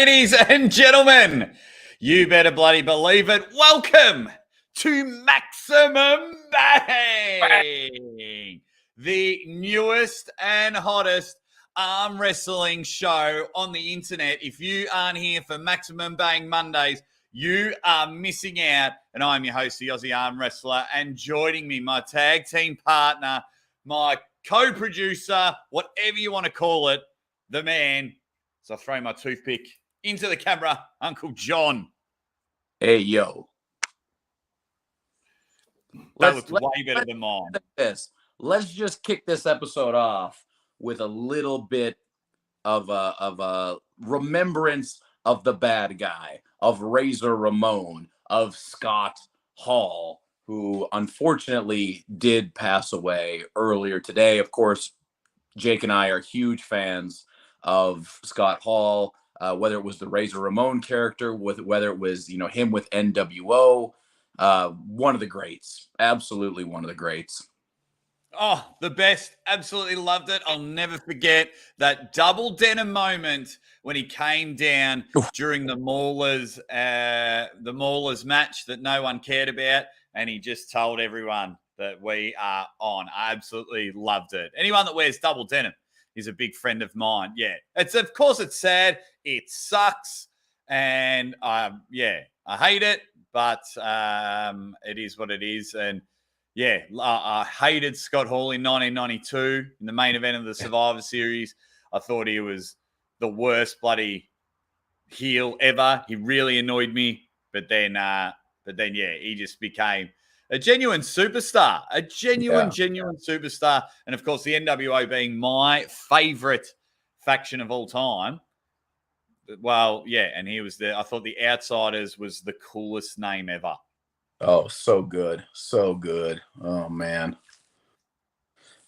Ladies and gentlemen, you better bloody believe it. Welcome to Maximum Bang, the newest and hottest arm wrestling show on the internet. If you aren't here for Maximum Bang Mondays, you are missing out. And I'm your host, the Aussie Armwrestler, and joining me, my tag team partner, my co-producer, whatever you want to call it, the man. So I throw my toothpick into the camera, Uncle Jon. Hey, yo. That was way better than mine. Let's just kick this episode off with a little bit of a remembrance of the bad guy, of Razor Ramon, of Scott Hall, who unfortunately did pass away earlier today. Of course, Jake and I are huge fans of Scott Hall, whether it was the Razor Ramon character, whether it was, him with NWO, one of the greats, absolutely one of the greats. Oh, the best. Absolutely loved it. I'll never forget that double denim moment when he came down during the Maulers match that no one cared about, and he just told everyone that we are on. I absolutely loved it. Anyone that wears double denim is a big friend of mine. Yeah, of course it's sad. It sucks, and I hate it, but it is what it is. And yeah, I hated Scott Hall in 1992 in the main event of the Survivor Series. I thought he was the worst bloody heel ever. He really annoyed me, but then he just became a genuine superstar, genuine superstar. And of course, the NWO being my favorite faction of all time. Well, yeah, and he was I thought the Outsiders was the coolest name ever. Oh, so good. So good. Oh, man.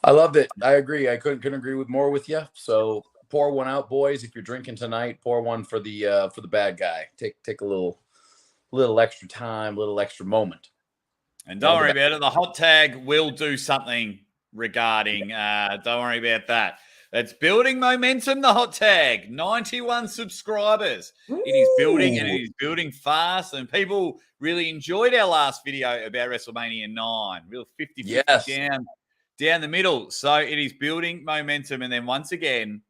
I loved it. I agree. I couldn't agree more with you. So pour one out, boys. If you're drinking tonight, pour one for the bad guy. Take a little extra time, a little extra moment. And don't worry about it. The hot tag will do something regarding. Don't worry about that. It's building momentum, the hot tag. 91 subscribers. Ooh. It is building, and it is building fast. And people really enjoyed our last video about WrestleMania 9. Real 50-50 down the middle. So it is building momentum. And then once again,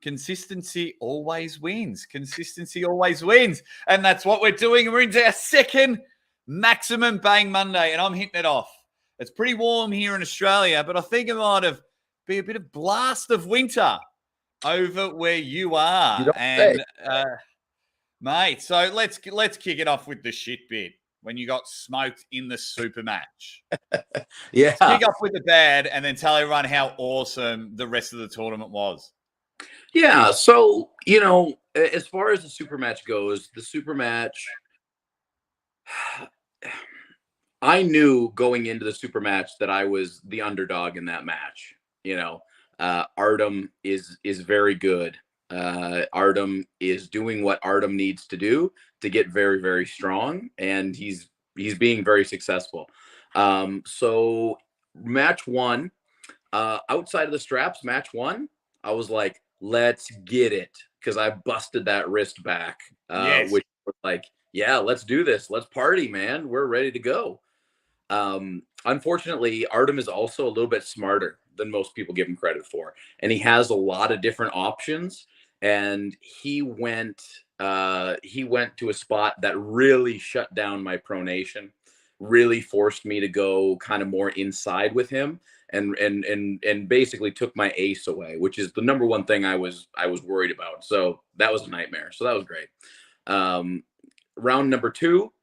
consistency always wins. Consistency always wins. And that's what we're doing. We're into our second Maximum Bang Monday, and I'm hitting it off. It's pretty warm here in Australia, but I think it might have been a bit of blast of winter over where you are. Mate, so let's kick it off with the shit bit when you got smoked in the super match. Yeah. Let's kick off with the bad and then tell everyone how awesome the rest of the tournament was. Yeah, so, as far as the super match goes, the super match, I knew going into the super match that I was the underdog in that match. Artem is very good. Artem is doing what Artem needs to do to get very, very strong, and he's being very successful. So match one, outside of the straps, match one, I was like, let's get it, because I busted that wrist back, which was like, yeah, let's do this. Let's party, man. We're ready to go. Unfortunately, Artem is also a little bit smarter than most people give him credit for. And he has a lot of different options. And he went to a spot that really shut down my pronation, really forced me to go kind of more inside with him, and basically took my ace away, which is the number one thing I was worried about. So that was a nightmare. So that was great. Round number two,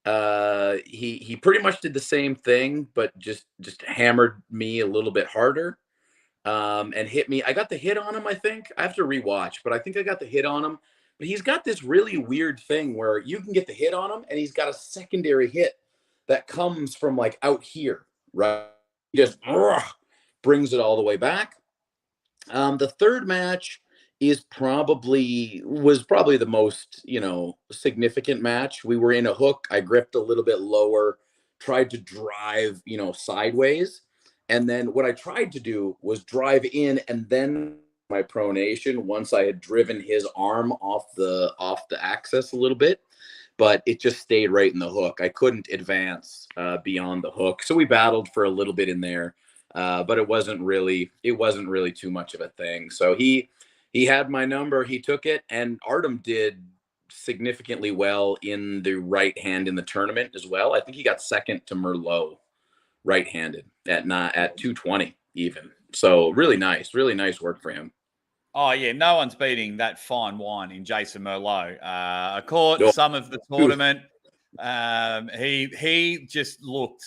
he pretty much did the same thing, but just hammered me a little bit harder, and hit me. I got the hit on him, I think. I have to rewatch, but I think I got the hit on him. But he's got this really weird thing where you can get the hit on him, and he's got a secondary hit that comes from like out here, right? He just brings it all the way back. The third match was probably the most, significant match. We were in a hook. I gripped a little bit lower, tried to drive, sideways. And then what I tried to do was drive in and then my pronation once I had driven his arm off the axis a little bit, but it just stayed right in the hook. I couldn't advance beyond the hook, so we battled for a little bit in there, but it wasn't really too much of a thing. So he had my number, he took it, and Artem did significantly well in the right hand in the tournament as well. I think he got second to Merlot right-handed at 220 even. So really nice work for him. Oh, yeah, no one's beating that fine wine in Jason Merlot. I caught Oh. some of the tournament. He just looked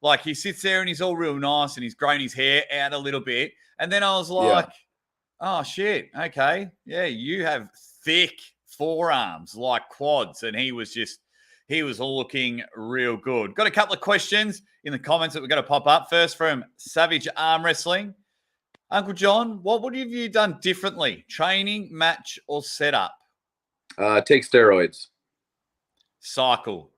like he sits there and he's all real nice and he's grown his hair out a little bit. And then I was like, oh, shit, okay. Yeah, you have thick forearms like quads. And he was looking real good. Got a couple of questions in the comments that we're going to pop up. First from Savage Arm Wrestling. Uncle Jon, what would have you done differently? Training, match, or setup? Take steroids. Cycle.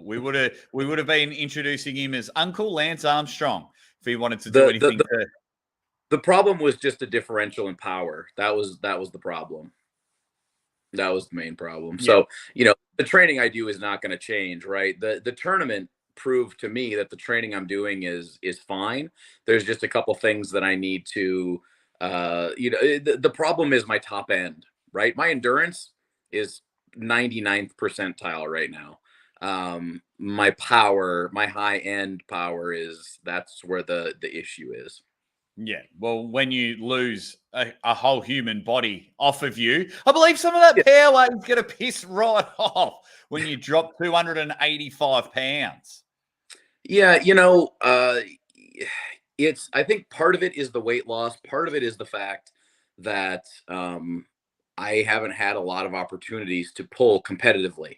We would have been introducing him as Uncle Lance Armstrong if he wanted to do anything. The problem was just a differential in power. That was the problem. That was the main problem. Yeah. So, the training I do is not going to change, right? The tournament proved to me that the training I'm doing is fine. There's just a couple things that I need to, the problem is my top end, right? My endurance is 99th percentile right now. My power, my high end power that's where the issue is. Yeah, well, when you lose a whole human body off of you, I believe some of that power is going to piss right off when you drop 285 pounds. Yeah, I think part of it is the weight loss. Part of it is the fact that I haven't had a lot of opportunities to pull competitively.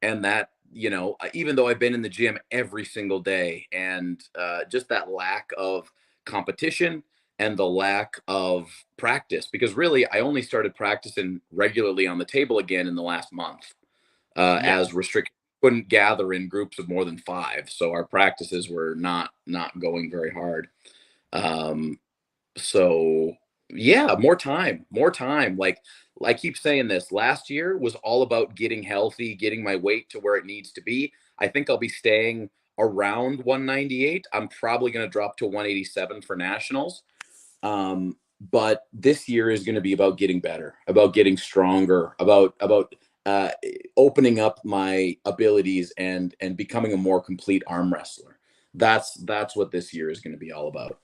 And that, even though I've been in the gym every single day, and just that lack of competition and the lack of practice, because really I only started practicing regularly on the table again in the last month, as restricted. Couldn't gather in groups of more than 5, so our practices were not going very hard. So yeah, more time. Like I keep saying this, last year was all about getting healthy, getting my weight to where it needs to be. I think I'll be staying around 198. I'm probably going to drop to 187 for nationals. But this year is going to be about getting better, about getting stronger, about opening up my abilities and becoming a more complete arm wrestler. That's what this year is going to be all about.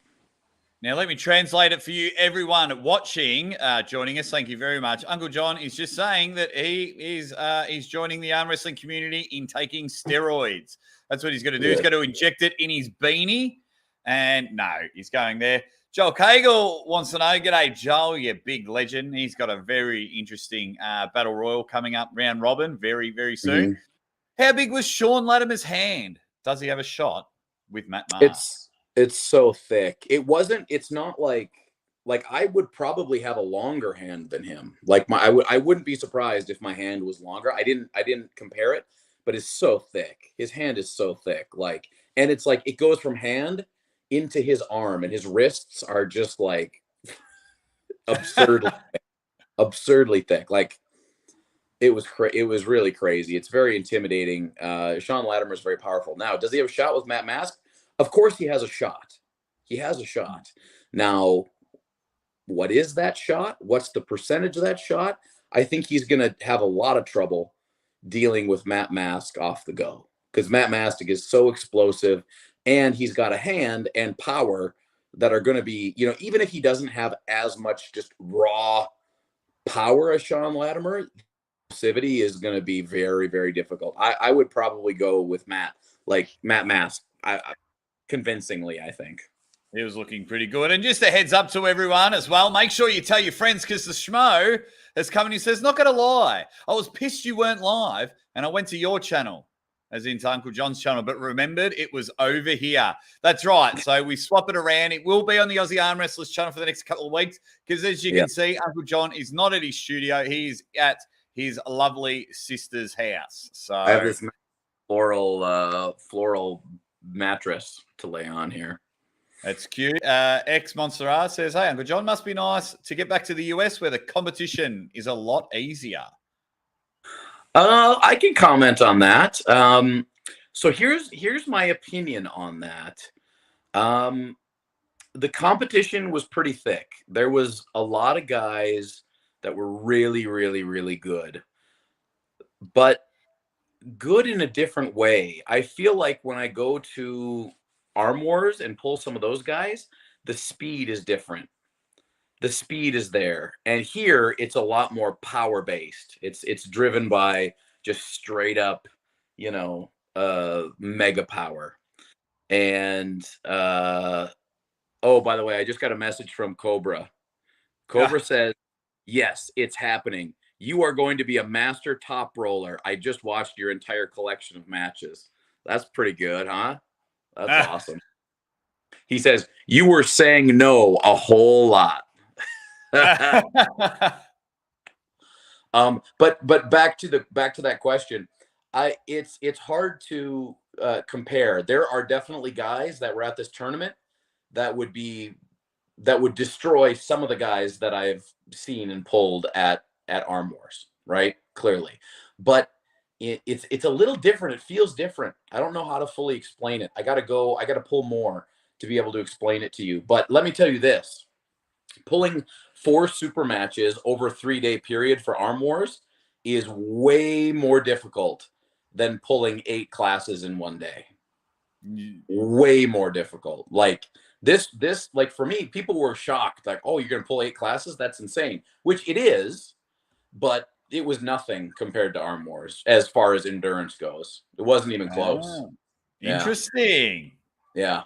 Now, let me translate it for you, everyone watching, joining us. Thank you very much. Uncle Jon is just saying that he's joining the arm wrestling community in taking steroids. That's what he's going to do. Yeah. He's going to inject it in his beanie. And no, he's going there. Joel Cagle wants to know, g'day, Joel, you big legend. He's got a very interesting battle royal coming up, round robin, very, very soon. Mm-hmm. How big was Sean Latimer's hand? Does he have a shot with Matt Mars? It's so thick. It's not like I would probably have a longer hand than him. Like I wouldn't be surprised if my hand was longer. I didn't compare it, but it's so thick. His hand is so thick. And it's like it goes from hand into his arm, and his wrists are just like absurdly thick. Like it was really crazy. It's very intimidating. Sean Latimer is very powerful. Now, does he have a shot with Matt Mask? Of course he has a shot. He has a shot. Now, what is that shot? What's the percentage of that shot? I think he's going to have a lot of trouble dealing with Matt Mask off the go, because Matt Mask is so explosive, and he's got a hand and power that are going to be, even if he doesn't have as much just raw power as Sean Latimer, explosivity is going to be very, very difficult. I would probably go with Matt Mask. Convincingly, I think. He was looking pretty good. And just a heads up to everyone as well, make sure you tell your friends, because the schmo has come and he says, not going to lie, I was pissed you weren't live, and I went to your channel, as into Uncle Jon's channel, but remembered it was over here. That's right. So we swap it around. It will be on the Aussie Armwrestlers channel for the next couple of weeks, because as you can see, Uncle Jon is not at his studio. He's at his lovely sister's house. So I have this floral mattress to lay on here. That's cute. Ex Monster says, "Hey, Uncle John, must be nice to get back to the US where the competition is a lot easier." I can comment on that. So here's my opinion on that. The competition was pretty thick. There was a lot of guys that were really, really, really good, but good in a different way. I feel like when I go to Arm Wars and pull some of those guys, the speed is different. The speed is there, and here it's a lot more power based. It's driven by just straight up, mega power. And oh, by the way, I just got a message from Cobra. Cobra says, "Yes, it's happening. You are going to be a master top roller. I just watched your entire collection of matches." That's pretty good, huh? That's awesome. He says, "You were saying no a whole lot." But back to that question. It's hard to compare. There are definitely guys that were at this tournament that would destroy some of the guys that I've seen and pulled at Arm Wars, right? Clearly. But it's a little different. It feels different. I don't know how to fully explain it. I got to pull more to be able to explain it to you. But let me tell you this. Pulling 4 super matches over a 3-day period for Arm Wars is way more difficult than pulling 8 classes in one day. Way more difficult. Like this, like for me, people were shocked. Like, oh, you're going to pull 8 classes? That's insane. Which it is, but it was nothing compared to Arm Wars as far as endurance goes. It wasn't even close. Interesting. Yeah.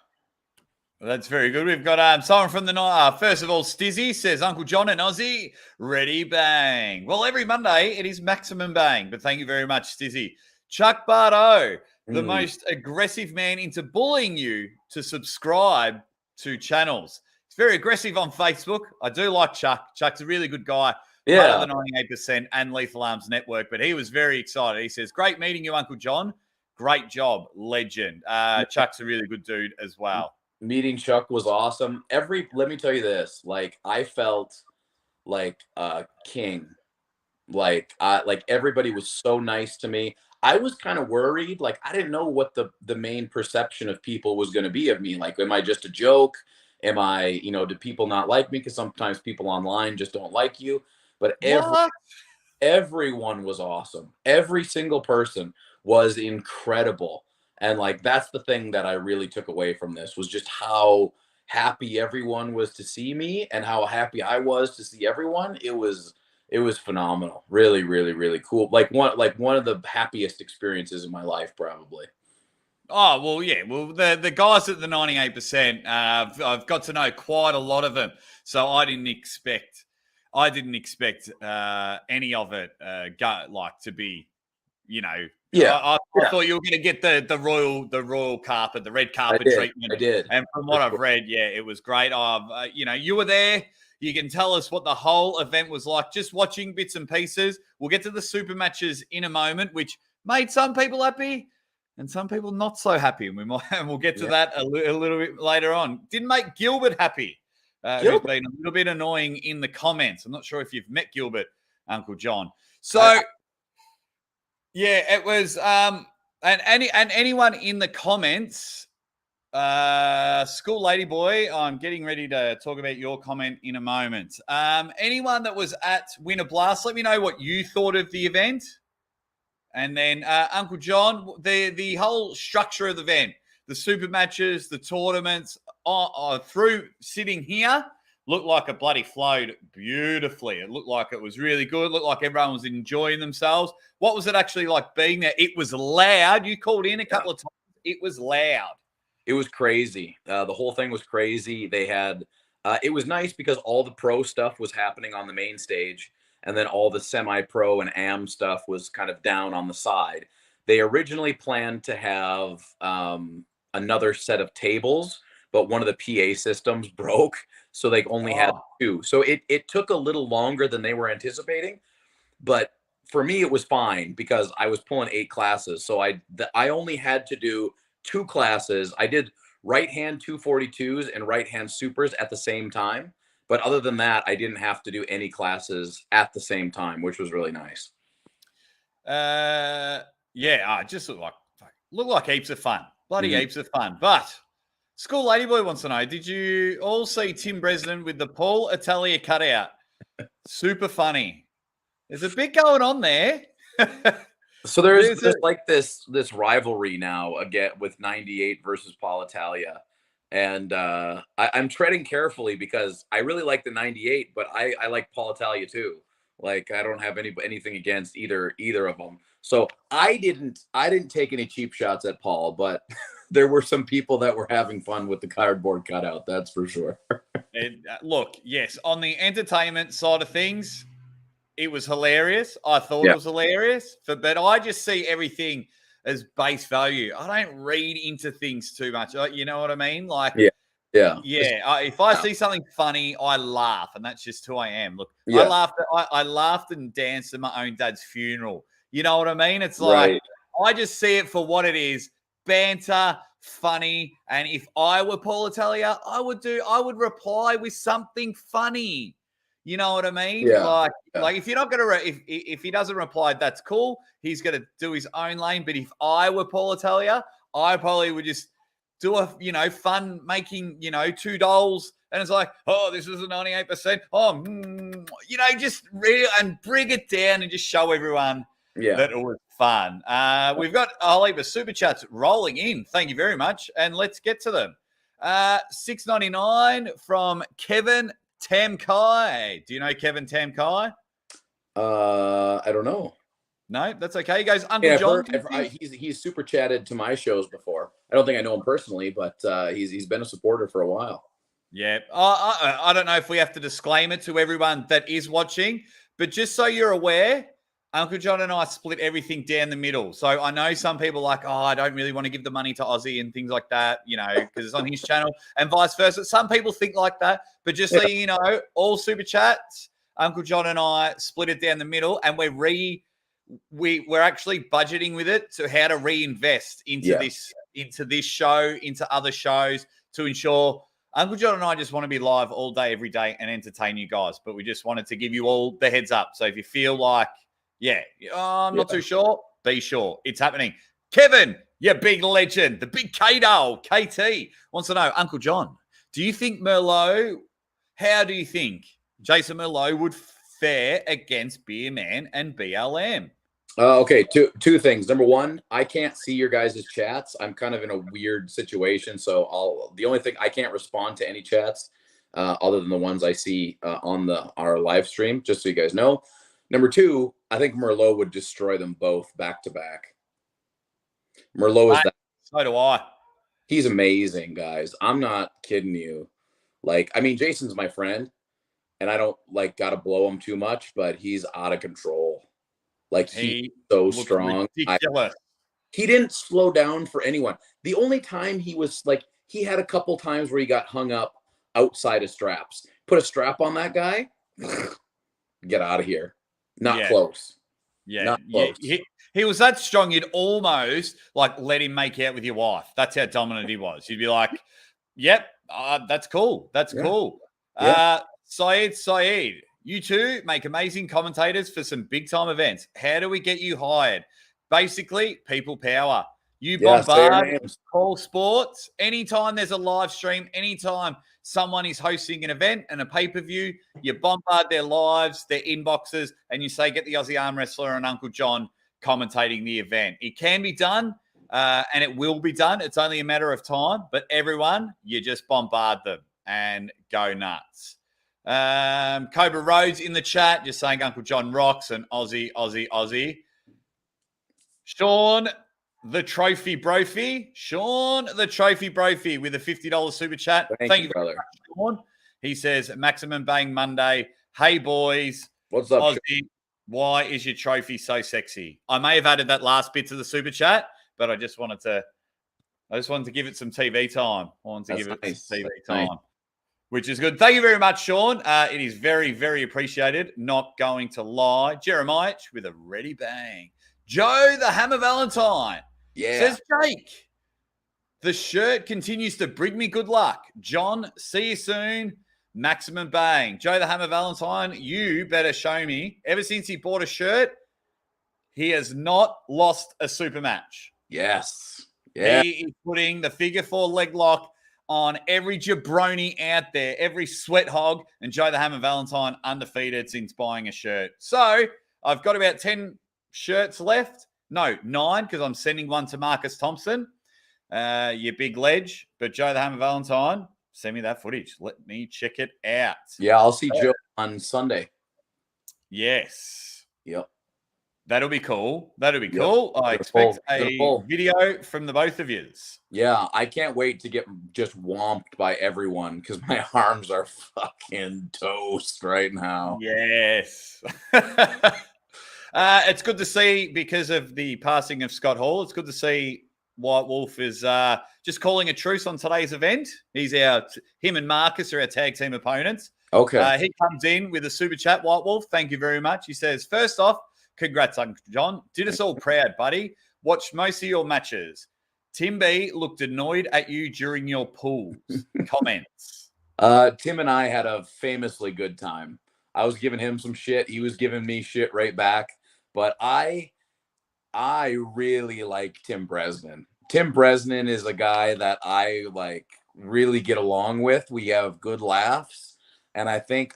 Well, that's very good. We've got someone from the night. First of all, Stizzy says, "Uncle John and Aussie, ready bang." Well, every Monday it is maximum bang, but thank you very much, Stizzy. Chuck Bardo, the most aggressive man into bullying you to subscribe to channels. He's very aggressive on Facebook. I do like Chuck. Chuck's a really good guy. Part of the 98% and Lethal Arms Network, but he was very excited. He says, "Great meeting you, Uncle John. Great job, legend." Chuck's a really good dude as well. Meeting Chuck was awesome. Let me tell you this, like I felt like a king. Like everybody was so nice to me. I was kind of worried. Like I didn't know what the main perception of people was going to be of me. Like, am I just a joke? Am I, do people not like me? Because sometimes people online just don't like you. But everyone was awesome. Every single person was incredible. And like that's the thing that I really took away from this was just how happy everyone was to see me and how happy I was to see everyone. It was phenomenal. Really, really, really cool. Like one of the happiest experiences in my life, probably. Oh, well, yeah. Well, the guys at the 98%, I've got to know quite a lot of them. So I didn't expect any of it to be, Yeah. I thought you were going to get the royal carpet, the red carpet treatment. I did. And from what I've read, yeah, it was great. You were there. You can tell us what the whole event was like, just watching bits and pieces. We'll get to the super matches in a moment, which made some people happy and some people not so happy. And we'll get to that a little bit later on. Didn't make Gilbert happy. Who's been a little bit annoying in the comments. I'm not sure if you've met Gilbert, Uncle John. So, yeah, it was. And anyone in the comments, School Lady Boy, I'm getting ready to talk about your comment in a moment. Anyone that was at Winterblast, let me know what you thought of the event. And then Uncle John, the whole structure of the event, the super matches, the tournaments, through sitting here, looked like it bloody flowed beautifully. It looked like it was really good. It looked like everyone was enjoying themselves. What was it actually like being there? It was loud. You called in a couple of times. It was loud. It was crazy. The whole thing was crazy. They had, it was nice because all the pro stuff was happening on the main stage. And then all the semi-pro and AM stuff was kind of down on the side. They originally planned to have another set of tables, but one of the PA systems broke. So they only had 2. So it took a little longer than they were anticipating. But for me, it was fine because I was pulling 8 classes. So I only had to do 2 classes. I did right hand 242s and right hand supers at the same time. But other than that, I didn't have to do any classes at the same time, which was really nice. Yeah, just look like heaps of fun. Bloody heaps of fun. But School Ladyboy wants to know, did you all see Tim Bresnan with the Paul Italia cutout? Super funny. There's a bit going on there. So there's like this rivalry now again with 98 versus Paul Italia. And I'm treading carefully because I really like the 98, but I like Paul Italia too. Like I don't have anything against either of them. So I didn't take any cheap shots at Paul, but there were some people that were having fun with the cardboard cutout. That's for sure. And, look, yes, on the entertainment side of things, it was hilarious. I thought it was hilarious, but I just see everything as base value. I don't read into things too much. You know what I mean? Like, if I see something funny, I laugh, and that's just who I am. Look, I laughed and danced at my own dad's funeral. You know what I mean? It's like I just see it for what it is: banter, funny. And if I were Paul Italia, I would reply with something funny. You know what I mean? Like if you're not gonna if he doesn't reply, that's cool. He's gonna do his own lane. But if I were Paul Italia, I probably would just do a fun making $2, and it's like, oh, this is a 98%. Oh, just real and bring it down and just show everyone that it was fun. We've got a whole heap of super chats rolling in. Thank you very much, and let's get to them. $6.99 from Kevin Tamkai. Do you know Kevin Tamkai? I don't know. No, that's okay. He goes, Uncle John. He's super chatted to my shows before. I don't think I know him personally, but he's been a supporter for a while. Yeah. I don't know if we have to disclaim it to everyone that is watching, but just so you're aware, Uncle John and I split everything down the middle. So I know some people are like, oh, I don't really want to give the money to Aussie and things like that, because it's on his channel and vice versa. Some people think like that, but just so you know, all super chats, Uncle John and I split it down the middle, and we're actually budgeting with it to how to reinvest into this show, into other shows, to ensure Uncle John and I just want to be live all day, every day, and entertain you guys. But we just wanted to give you all the heads up. So if you feel like, I'm not too sure, be sure it's happening. Kevin, you big legend, the big K-Doll, KT, wants to know, Uncle John, how do you think Jason Merlot would fare against Beer Man and BLM? Okay, two things. Number one, I can't see your guys' chats. I'm kind of in a weird situation, so the only thing, I can't respond to any chats other than the ones I see on our live stream, just so you guys know. Number two, I think Merlot would destroy them both back to back. Merlot is that. So do I. He's amazing, guys. I'm not kidding you. Like, I mean, Jason's my friend, and I don't gotta blow him too much, but he's out of control. Like, he's so strong. He didn't slow down for anyone. The only time he was he had a couple times where he got hung up outside of straps. Put a strap on that guy, get out of here. Not close. Not close. He was that strong, you'd almost let him make out with your wife. That's how dominant he was. You'd be like, yep, that's cool. That's cool. Yeah. Saeed, you two make amazing commentators for some big-time events. How do we get you hired? Basically, people power. You bombard Call Sports. Anytime there's a live stream, anytime someone is hosting an event and a pay-per-view, you bombard their lives, their inboxes, and you say, get the Aussie Armwrestler and Uncle John commentating the event. It can be done, and it will be done. It's only a matter of time. But everyone, you just bombard them and go nuts. Cobra Rhodes in the chat, just saying Uncle John rocks and Aussie. Sean the Trophy Brophy with a $50 super chat. Thank you very much, Sean. He says, Maximum Bang Monday. Hey, boys. What's up, Aussie, Sean? Why is your trophy so sexy? I may have added that last bit to the super chat, but I just wanted to give it some TV time. Some TV time. Nice. Which is good. Thank you very much, Sean. It is very, very appreciated. Not going to lie. Jeremiah with a ready bang. Joe the Hammer Valentine says, Jake, The shirt continues to bring me good luck. John, see you soon. Maximum Bang. Joe the Hammer Valentine, you better show me. Ever since he bought a shirt, he has not lost a super match. Yes. Yeah. He is putting the figure 4 leg lock on every jabroni out there, every sweat hog, and Joe the Hammer Valentine undefeated since buying a shirt. So I've got about 10 shirts left. No, 9, because I'm sending one to Marcus Thompson, you big ledge. But Joe the Hammer Valentine, send me that footage. Let me check it out. Yeah, I'll see Joe on Sunday. Yes. Yep. That'll be cool. That'll be cool. I expect a video from the both of yous. Yeah, I can't wait to get just whomped by everyone because my arms are fucking toast right now. Yes. It's good to see because of the passing of Scott Hall. It's good to see White Wolf is just calling a truce on today's event. Him and Marcus are our tag team opponents. Okay. He comes in with a super chat, White Wolf. Thank you very much. He says, first off, congrats, Uncle John. Did us all proud, buddy. Watched most of your matches. Tim B looked annoyed at you during your pools. Comments. Tim and I had a famously good time. I was giving him some shit. He was giving me shit right back. But I really like Tim Bresnan. Tim Bresnan is a guy that I like really get along with. We have good laughs. And I think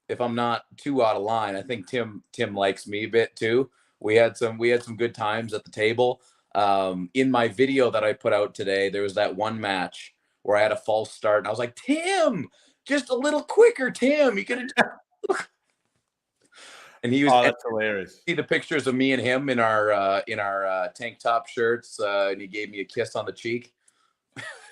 if I'm not too out of line, I think Tim likes me a bit too. We had some good times at the table. In my video that I put out today, there was that one match where I had a false start, and I was like, Tim, just a little quicker, Tim. You could have. And he was. Oh, that's hilarious. See the pictures of me and him in our tank top shirts, and he gave me a kiss on the cheek.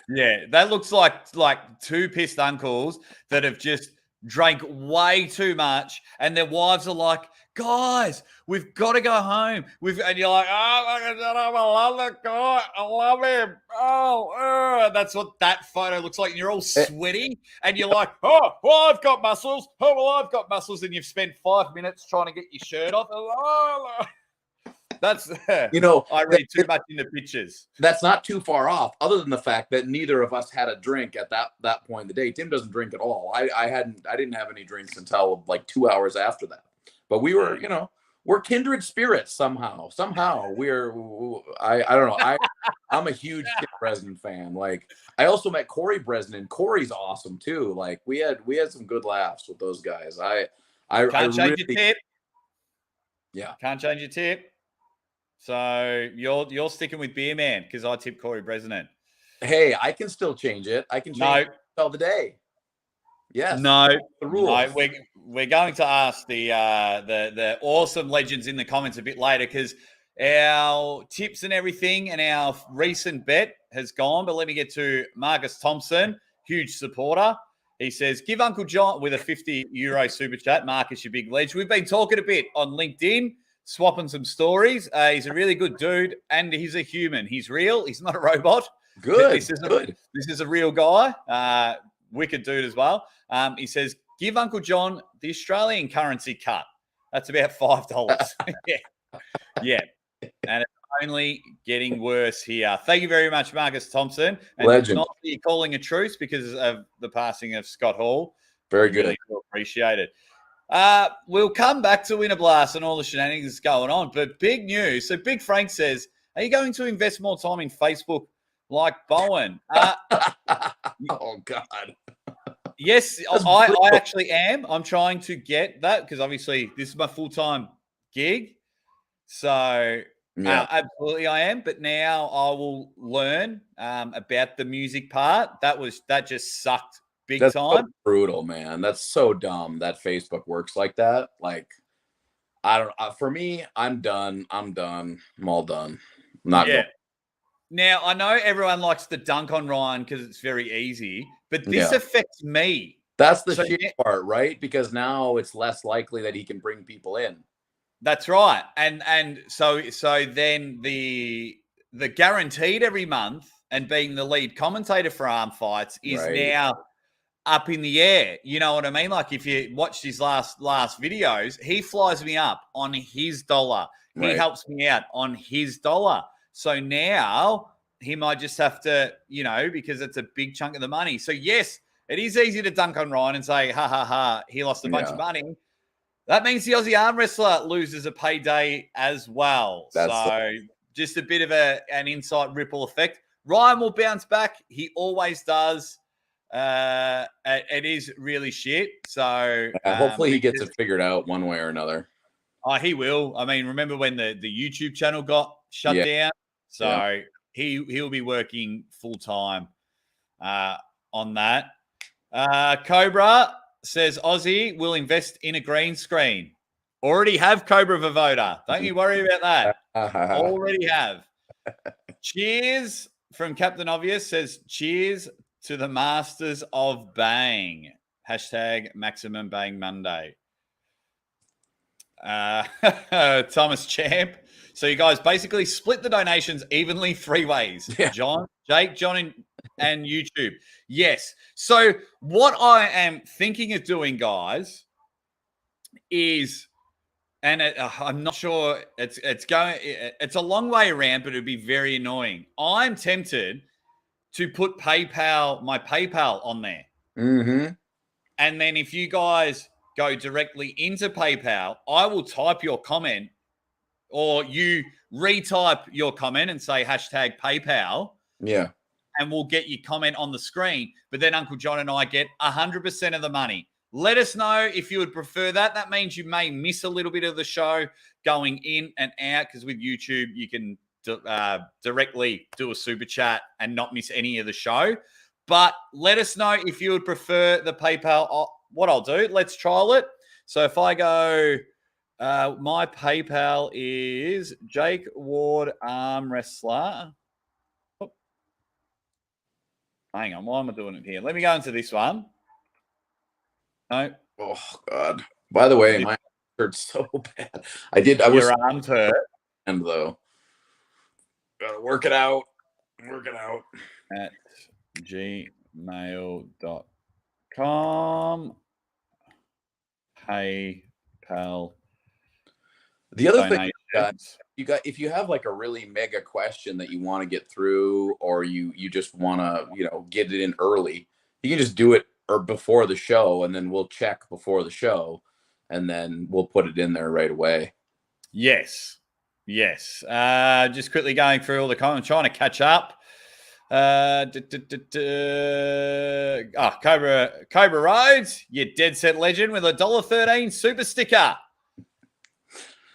Yeah, that looks like two pissed uncles that have just drank way too much, and their wives are like, guys, we've got to go home. And you're like, oh, I love that guy. I love him. Oh, that's what that photo looks like. And you're all sweaty, and you're like, oh, well, I've got muscles. Oh, well, I've got muscles. And you've spent 5 minutes trying to get your shirt off. Oh, that's, I read too much into pictures. That's not too far off, other than the fact that neither of us had a drink at that point in the day. Tim doesn't drink at all. I didn't have any drinks until like 2 hours after that. But we were, we're kindred spirits somehow. Somehow I don't know. I'm a huge Tim Bresnan fan. Like, I also met Corey Bresnan. Corey's awesome too. Like, we had some good laughs with those guys. Can't change your tip. Yeah. Can't change your tip. So you're sticking with Beer Man because I tipped Corey Bresnan. Hey, I can still change it. I can change it all the day. Yes. No, the rules. No, we're going to ask the awesome legends in the comments a bit later because our tips and everything and our recent bet has gone. But let me get to Marcus Thompson, huge supporter. He says, give Uncle John with a €50 super chat. Marcus, you big ledge. We've been talking a bit on LinkedIn, swapping some stories. He's a really good dude, and he's a human. He's real. He's not a robot. Good. This is a real guy. Wicked dude as well. He says, give Uncle John the Australian currency cut. That's about $5. Yeah. And it's only getting worse here. Thank you very much, Marcus Thompson. And Legend. Not be calling a truce because of the passing of Scott Hall. Very good. Really appreciate it. We'll come back to Winterblast and all the shenanigans going on. But big news. So Big Frank says, are you going to invest more time in Facebook like Bowen? Oh, God. Yes, I actually am. I'm trying to get that because obviously this is my full-time gig. So absolutely I am. But now I will learn about the music part. That just sucked big time. So brutal, man. That's so dumb that Facebook works like that. Like, I don't. For me, I'm done. I'm all done. I'm not going. Now, I know everyone likes to dunk on Ryan because it's very easy, but this affects me. That's the shit part, right? Because now it's less likely that he can bring people in. That's right. And so then the guaranteed every month and being the lead commentator for Arm Fights is now up in the air. You know what I mean? Like, if you watched his last videos, he flies me up on his dollar. He helps me out on his dollar. So now he might just have to, because it's a big chunk of the money. So, yes, it is easy to dunk on Ryan and say, ha, ha, ha, he lost a bunch of money. That means the Aussie arm wrestler loses a payday as well. Just a bit of an insight ripple effect. Ryan will bounce back. He always does. It is really shit. So hopefully he gets it figured out one way or another. Oh, he will. I mean, remember when the YouTube channel got shut down? So he'll be working full time on that. Cobra says Aussie will invest in a green screen. Already have Cobra Vavoda. Don't you worry about that. Already have. Cheers from Captain Obvious says cheers to the masters of bang. # Maximum Bang Monday. Thomas Champ. So you guys basically split the donations evenly 3 ways. Yeah. Jake, John, and YouTube. Yes. So what I am thinking of doing, guys, is, and I'm not sure it's a long way around, but it'd be very annoying. I'm tempted to put my PayPal on there. Mm-hmm. And then if you guys go directly into PayPal, I will type your comment, or you retype your comment and say # PayPal. Yeah. And we'll get your comment on the screen. But then Uncle John and I get 100% of the money. Let us know if you would prefer that. That means you may miss a little bit of the show going in and out, because with YouTube, you can directly do a super chat and not miss any of the show. But let us know if you would prefer the PayPal. What I'll do, let's trial it. So if I go, my PayPal is Jake Ward Armwrestler. Oh. Hang on, why am I doing it here? Let me go into this one. No. Oh God. By the way, my hurts so bad. Your arms hurt. And though, gotta work it out. At gmail.com. PayPal. The other thing you got, if you have like a really mega question that you want to get through, or you just want to, get it in early, you can just do it before the show, and then we'll check before the show, and then we'll put it in there right away. Yes. Just quickly going through all the comments, trying to catch up. Cobra Rhodes, you dead set legend with $1.13 super sticker.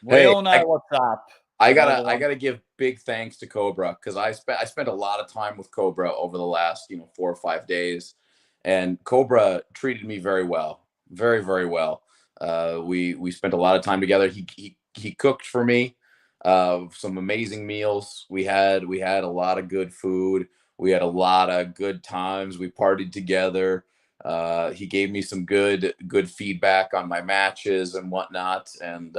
We all know what's up. I gotta give big thanks to Cobra, because I spent a lot of time with Cobra over the last 4 or 5 days, and Cobra treated me very well, very, very well. We spent a lot of time together. He cooked for me some amazing meals. We had a lot of good food. We had a lot of good times. We partied together. He gave me some good feedback on my matches and whatnot, and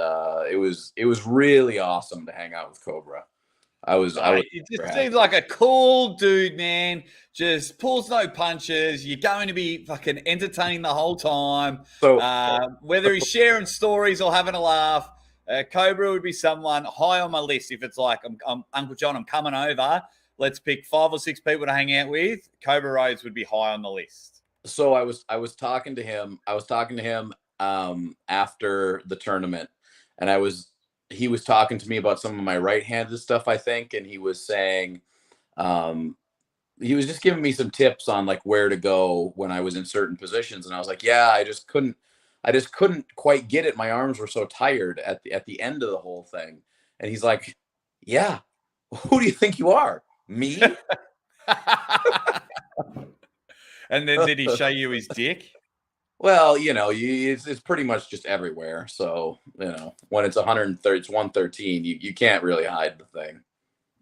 it was really awesome to hang out with Cobra. It just seems like a cool dude, man. Just pulls no punches. You're going to be fucking entertaining the whole time. So whether he's sharing stories or having a laugh, Cobra would be someone high on my list. If it's like, I'm Uncle John, I'm coming over, let's pick 5 or 6 people to hang out with, Cobra Rhodes would be high on the list. So I was talking to him. After the tournament, and he was talking to me about some of my right-handed stuff, I think, and he was saying, he was just giving me some tips on like where to go when I was in certain positions, and I was like, yeah, I just couldn't quite get it. My arms were so tired at the end of the whole thing. And he's like, yeah, who do you think you are? Me? And then did he show you his dick? Well, it's pretty much just everywhere. So, when it's 130, it's 113, you can't really hide the thing.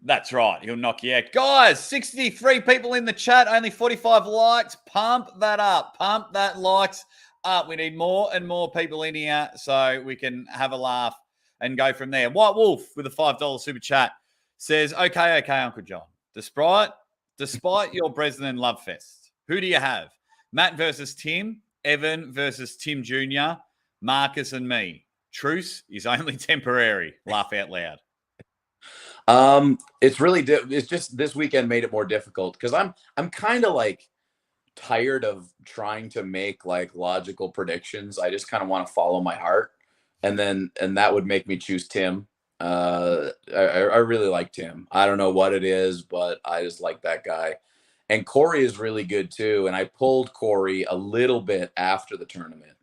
That's right. He'll knock you out. Guys, 63 people in the chat, only 45 likes. Pump that up. Pump that likes up. We need more and more people in here so we can have a laugh and go from there. White Wolf with a $5 super chat says, okay, Uncle John. Despite your Bresnan love fest, who do you have? Matt versus Tim, Evan versus Tim Jr., Marcus and me. Truce is only temporary. Laugh out loud. It's really it's just this weekend made it more difficult because I'm kind of like tired of trying to make like logical predictions. I just kind of want to follow my heart, and that would make me choose Tim. I really like Tim. I don't know what it is, but I just like that guy. And Corey is really good too. And I pulled Corey a little bit after the tournament.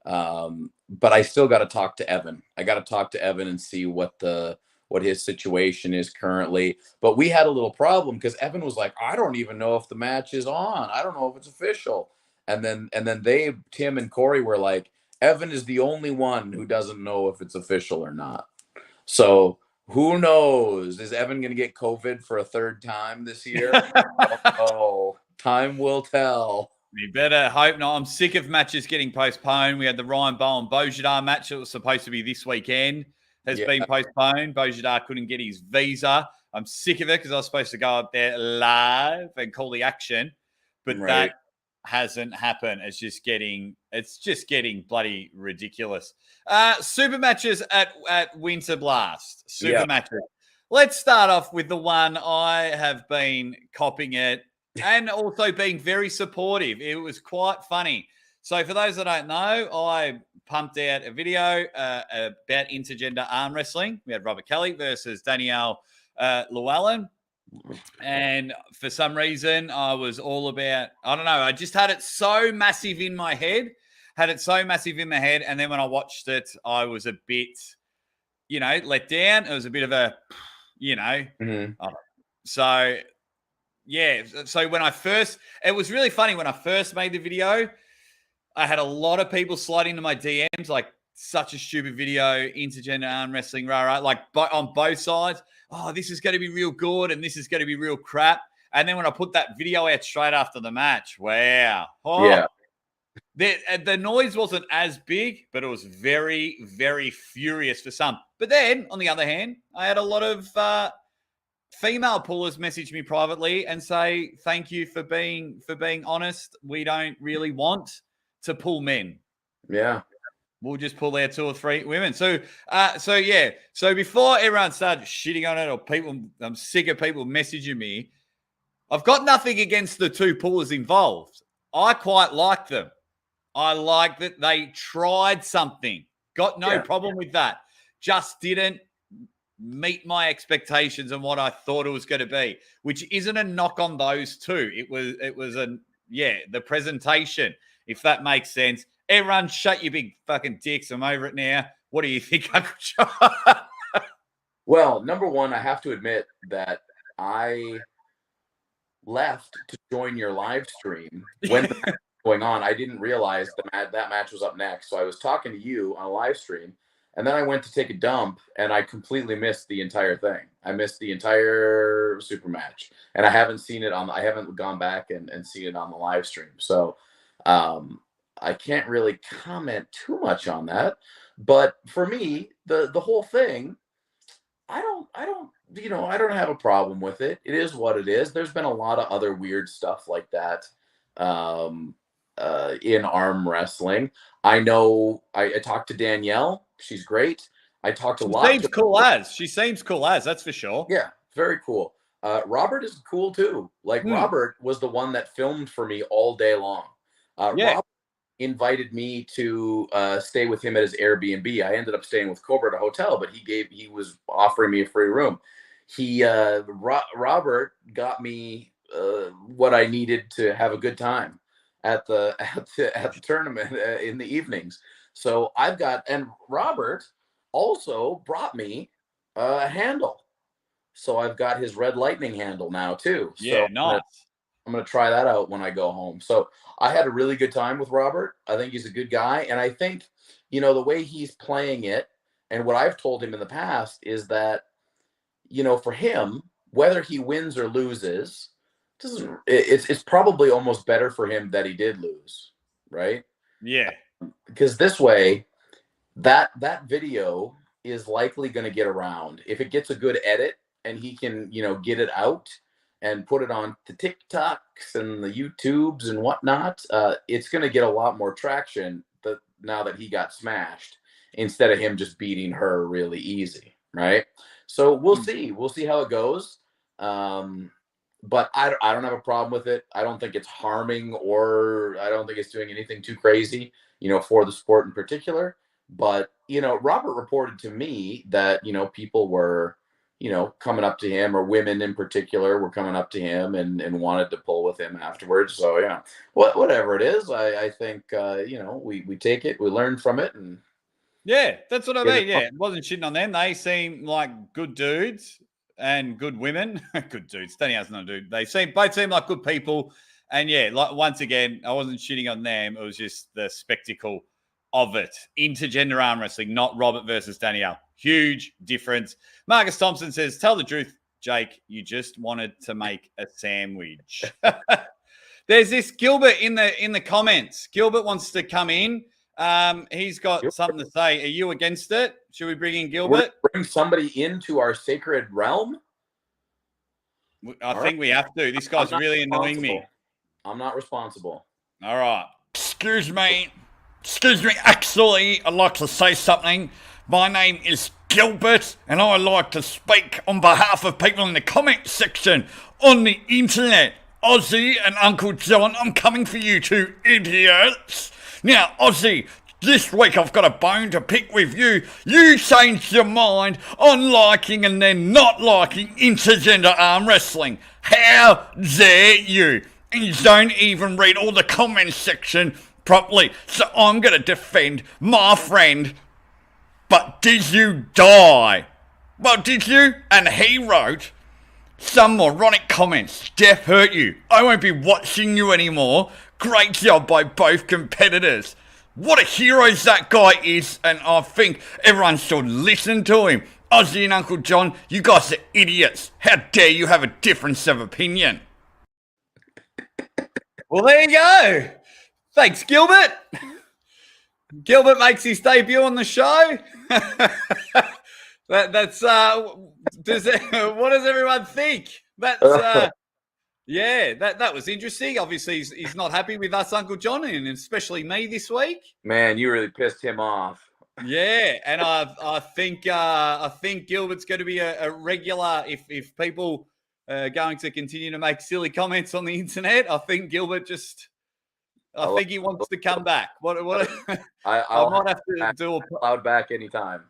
But I still got to talk to Evan. I got to talk to Evan and see what his situation is currently. But we had a little problem because Evan was like, I don't even know if the match is on. I don't know if it's official. And then Tim and Corey were like, Evan is the only one who doesn't know if it's official or not. So who knows? Is Evan going to get COVID for a third time this year? Oh, time will tell. We better hope not. I'm sick of matches getting postponed. We had the Ryan Bowe and Bojidar match that was supposed to be this weekend. Has been postponed. Bojidar couldn't get his visa. I'm sick of it because I was supposed to go up there live and call the action. But that hasn't happened. It's just getting bloody ridiculous. Super matches at Winterblast. Super matches. Let's start off with the one I have been copying it and also being very supportive. It was quite funny. So for those that don't know, I pumped out a video about intergender arm wrestling. We had Robert Kelly versus Danielle Llewellyn. And for some reason, I was all about, I don't know, I just had it so massive in my head. And then when I watched it, I was a bit, let down. It was a bit of a, So, yeah. So it was really funny. When I first made the video, I had a lot of people slide into my DMs, like, such a stupid video, intergender arm wrestling, like on both sides. Oh, this is going to be real good and this is going to be real crap. And then when I put that video out straight after the match, wow. Oh, yeah. The noise wasn't as big, but it was very, very furious for some. But then, on the other hand, I had a lot of female pullers message me privately and say, thank you for being honest. We don't really want to pull men. Yeah. We'll just pull out 2 or 3 women. So before everyone started shitting on it or I'm sick of people messaging me. I've got nothing against the 2 pullers involved. I quite like them. I like that they tried something. Got no problem with that. Just didn't meet my expectations and what I thought it was going to be, which isn't a knock on those 2. It was the presentation, if that makes sense. Everyone shut your big fucking dicks. I'm over it now. What do you think, Uncle John? Well, number one, I have to admit that I left to join your live stream when the match was going on. I didn't realize that match was up next. So I was talking to you on a live stream, and then I went to take a dump, and I completely missed the entire thing. I missed the entire super match, and I haven't seen it I haven't gone back and seen it on the live stream. So, I can't really comment too much on that, but for me, the whole thing, I don't have a problem with it. It is what it is. There's been a lot of other weird stuff like that in arm wrestling. I know I talked to Danielle. She's great. I talked a lot. She seems cool as, that's for sure. Yeah, very cool. Robert is cool too. Like Robert was the one that filmed for me all day long. Robert invited me to stay with him at his Airbnb. I ended up staying with Cobra at a hotel, but he was offering me a free room. Robert got me what I needed to have a good time at the tournament in the evenings. So and Robert also brought me a handle. So I've got his Red Lightning handle now too. Yeah, so nice. I'm going to try that out when I go home. So I had a really good time with Robert. I think he's a good guy. And I think, the way he's playing it and what I've told him in the past is that, for him, whether he wins or loses, it's probably almost better for him that he did lose. Right. Yeah. Because this way, that video is likely going to get around. If it gets a good edit and he can, get it out and put it on the TikToks and the YouTubes and whatnot, it's going to get a lot more traction now that he got smashed instead of him just beating her really easy, right? So we'll see. We'll see how it goes. But I don't have a problem with it. I don't think it's harming, or I don't think it's doing anything too crazy, for the sport in particular. But, Robert reported to me that, people were, coming up to him, or women in particular were coming up to him and wanted to pull with him afterwards. So, yeah, whatever it is, I think, we take it, we learn from it. And yeah, that's what I mean. Yeah, it wasn't shitting on them. They seem like good dudes and good women. Good dudes. Danny has no dude. They both seem like good people. And yeah, like once again, I wasn't shitting on them. It was just the spectacle of it. Intergender arm wrestling, not Robert versus Danielle. Huge difference. Marcus Thompson says, "Tell the truth, Jake. You just wanted to make a sandwich." There's this Gilbert in the comments. Gilbert wants to come in. He's got something to say. Are you against it? Should we bring in Gilbert? Bring somebody into our sacred realm? I think we have to. This guy's really annoying me. I'm not responsible. All right. Excuse me. Actually, I'd like to say something. My name is Gilbert, and I like to speak on behalf of people in the comment section on the internet. Aussie and Uncle John, I'm coming for you two idiots. Now, Aussie, this week I've got a bone to pick with you. You changed your mind on liking and then not liking intergender arm wrestling. How dare you? And you don't even read all the comments section properly. So I'm going to defend my friend. But did you die? Well, did you? And he wrote some moronic comments. Death hurt you. I won't be watching you anymore. Great job by both competitors. What a hero that guy is, and I think everyone should listen to him. Aussie and Uncle John, you guys are idiots. How dare you have a difference of opinion? Well, there you go. Thanks, Gilbert. Gilbert makes his debut on the show. That's what does everyone think? That's yeah, that was interesting. Obviously, he's not happy with us, Uncle John, and especially me this week. Man, you really pissed him off. Yeah, and I think Gilbert's going to be a regular if people are going to continue to make silly comments on the internet. I think Gilbert I think he wants to come back. What? I might have to do a loud back anytime.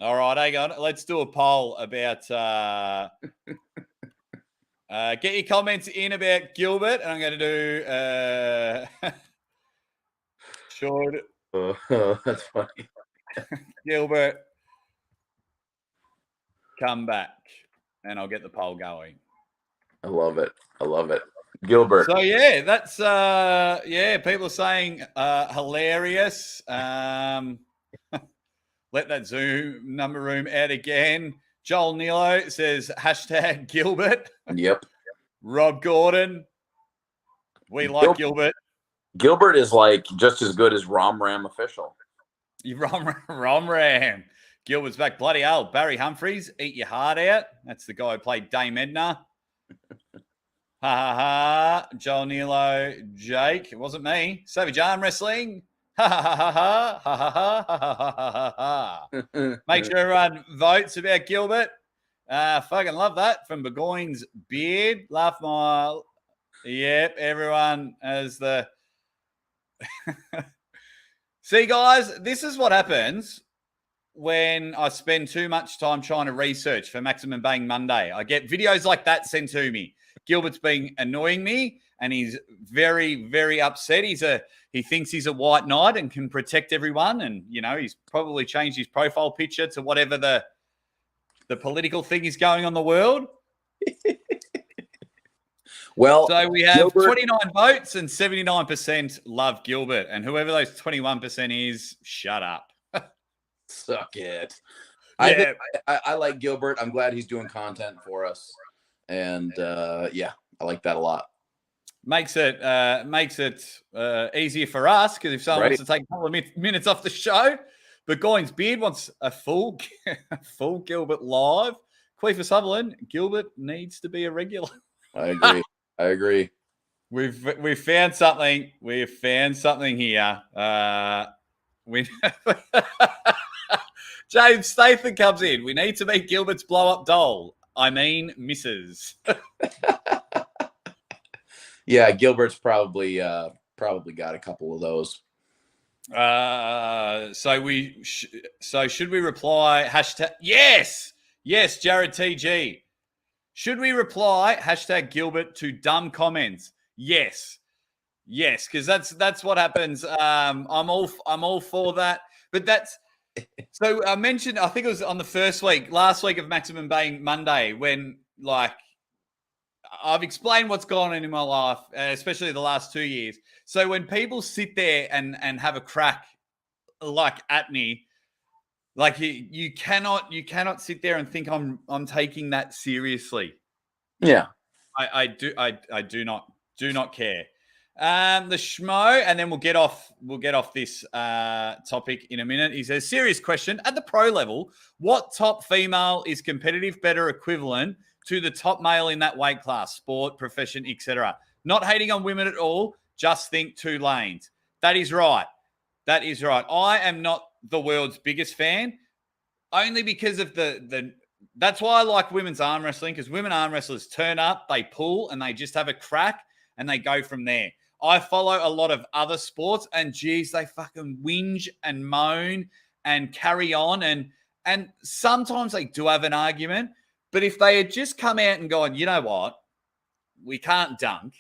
All right, hang on. Let's do a poll about. Get your comments in about Gilbert, and I'm going to do. Should that's funny. Gilbert come back, and I'll get the poll going. I love it. Gilbert. So yeah, that's people are saying hilarious. Let that Zoom number room out again. Joel Nilo says hashtag Gilbert. Yep. Rob Gordon. We like Gilbert. Gilbert is like just as good as Rom Ram official. Rom Ram. Gilbert's back. Bloody hell. Barry Humphries, eat your heart out. That's the guy who played Dame Edna. Ha ha ha. Joel Nilo, Jake. It wasn't me. Savage Arm Wrestling. Ha ha ha ha ha ha ha ha ha ha. Make sure everyone votes about Gilbert. Fucking love that from Burgoyne's beard. Laugh my. Yep, everyone as the. See, guys, this is what happens when I spend too much time trying to research for Maximum Bang Monday. I get videos like that sent to me. Gilbert's been annoying me, and he's very, very upset. He thinks he's a white knight and can protect everyone, and he's probably changed his profile picture to whatever the political thing is going on in the world. Well, so we have 29 votes and 79% love Gilbert, and whoever those 21% is, shut up. Suck it. Yeah. I like Gilbert. I'm glad he's doing content for us. And I like that a lot. Makes it easier for us, because if someone wants to take a couple of minutes off the show, but Goins Beard wants a full Gilbert live. Queefer Sutherland, Gilbert needs to be a regular. I agree. We've found something. We've found something here. James Statham comes in. We need to meet Gilbert's blow-up doll. I mean, Mrs. Yeah, Gilbert's probably got a couple of those. So should we reply hashtag yes Jared TG? Should we reply hashtag Gilbert to dumb comments? Yes, because that's what happens. I'm all for that, but that's. So I mentioned, I think it was on the last week of Maximum Bang Monday, when like I've explained what's gone on in my life, especially the last 2 years. So when people sit there and have a crack like at me, like you cannot sit there and think I'm taking that seriously. Yeah, I do not care. The schmo, and then we'll get off this topic in a minute. He says, serious question. At the pro level, what top female is competitive, better equivalent to the top male in that weight class, sport, profession, etc.? Not hating on women at all, just think 2 lanes. That is right. I am not the world's biggest fan, only because of the that's why I like women's arm wrestling, because women arm wrestlers turn up, they pull, and they just have a crack, and they go from there. I follow a lot of other sports, and geez, they fucking whinge and moan and carry on, and sometimes they do have an argument. But if they had just come out and gone, you know what, we can't dunk,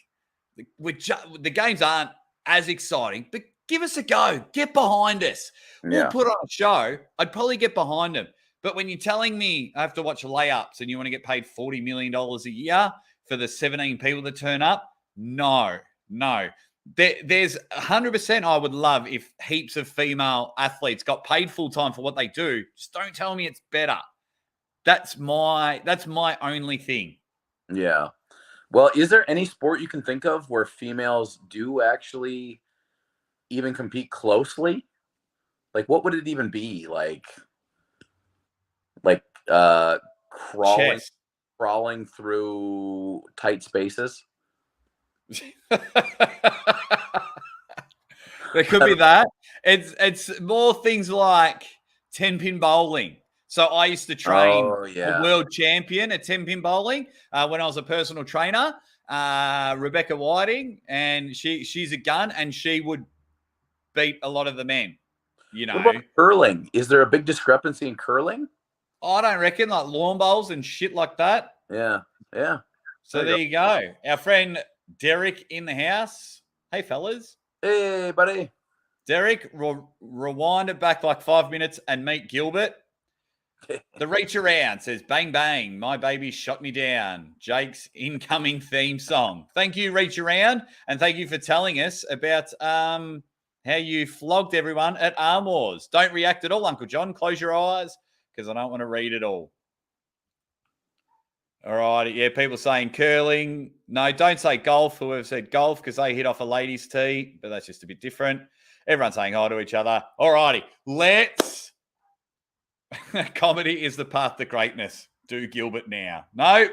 the games aren't as exciting, but give us a go. Get behind us. We'll put on a show. I'd probably get behind them. But when you're telling me I have to watch layups and you want to get paid $40 million a year for the 17 people that turn up, no. There's 100% I would love if heaps of female athletes got paid full time for what they do. Just don't tell me it's better. That's my only thing. Yeah. Well, is there any sport you can think of where females do actually even compete closely? Like, what would it even be? Like crawling through tight spaces? There could be that. It's more things like 10-pin bowling. So I used to train a world champion at 10-pin bowling when I was a personal trainer, Rebecca Whiting, and she's a gun, and she would beat a lot of the men. You know, what about curling? Is there a big discrepancy in curling? I don't reckon, like lawn bowls and shit like that. Yeah. So there you go. Our friend Derek in the house. Hey, fellas. Hey, buddy. Derek, rewind it back like 5 minutes and meet Gilbert. The reach around says, bang, bang, my baby shot me down. Jake's incoming theme song. Thank you, reach around. And thank you for telling us about how you flogged everyone at Arm Wars. Don't react at all, Uncle John. Close your eyes, because I don't want to read it all. All right. Yeah, people saying curling. No, don't say golf. Whoever said golf, because they hit off a ladies' tee, but that's just a bit different. Everyone's saying hi to each other. All righty. Let's. Comedy is the path to greatness. Do Gilbert now. No.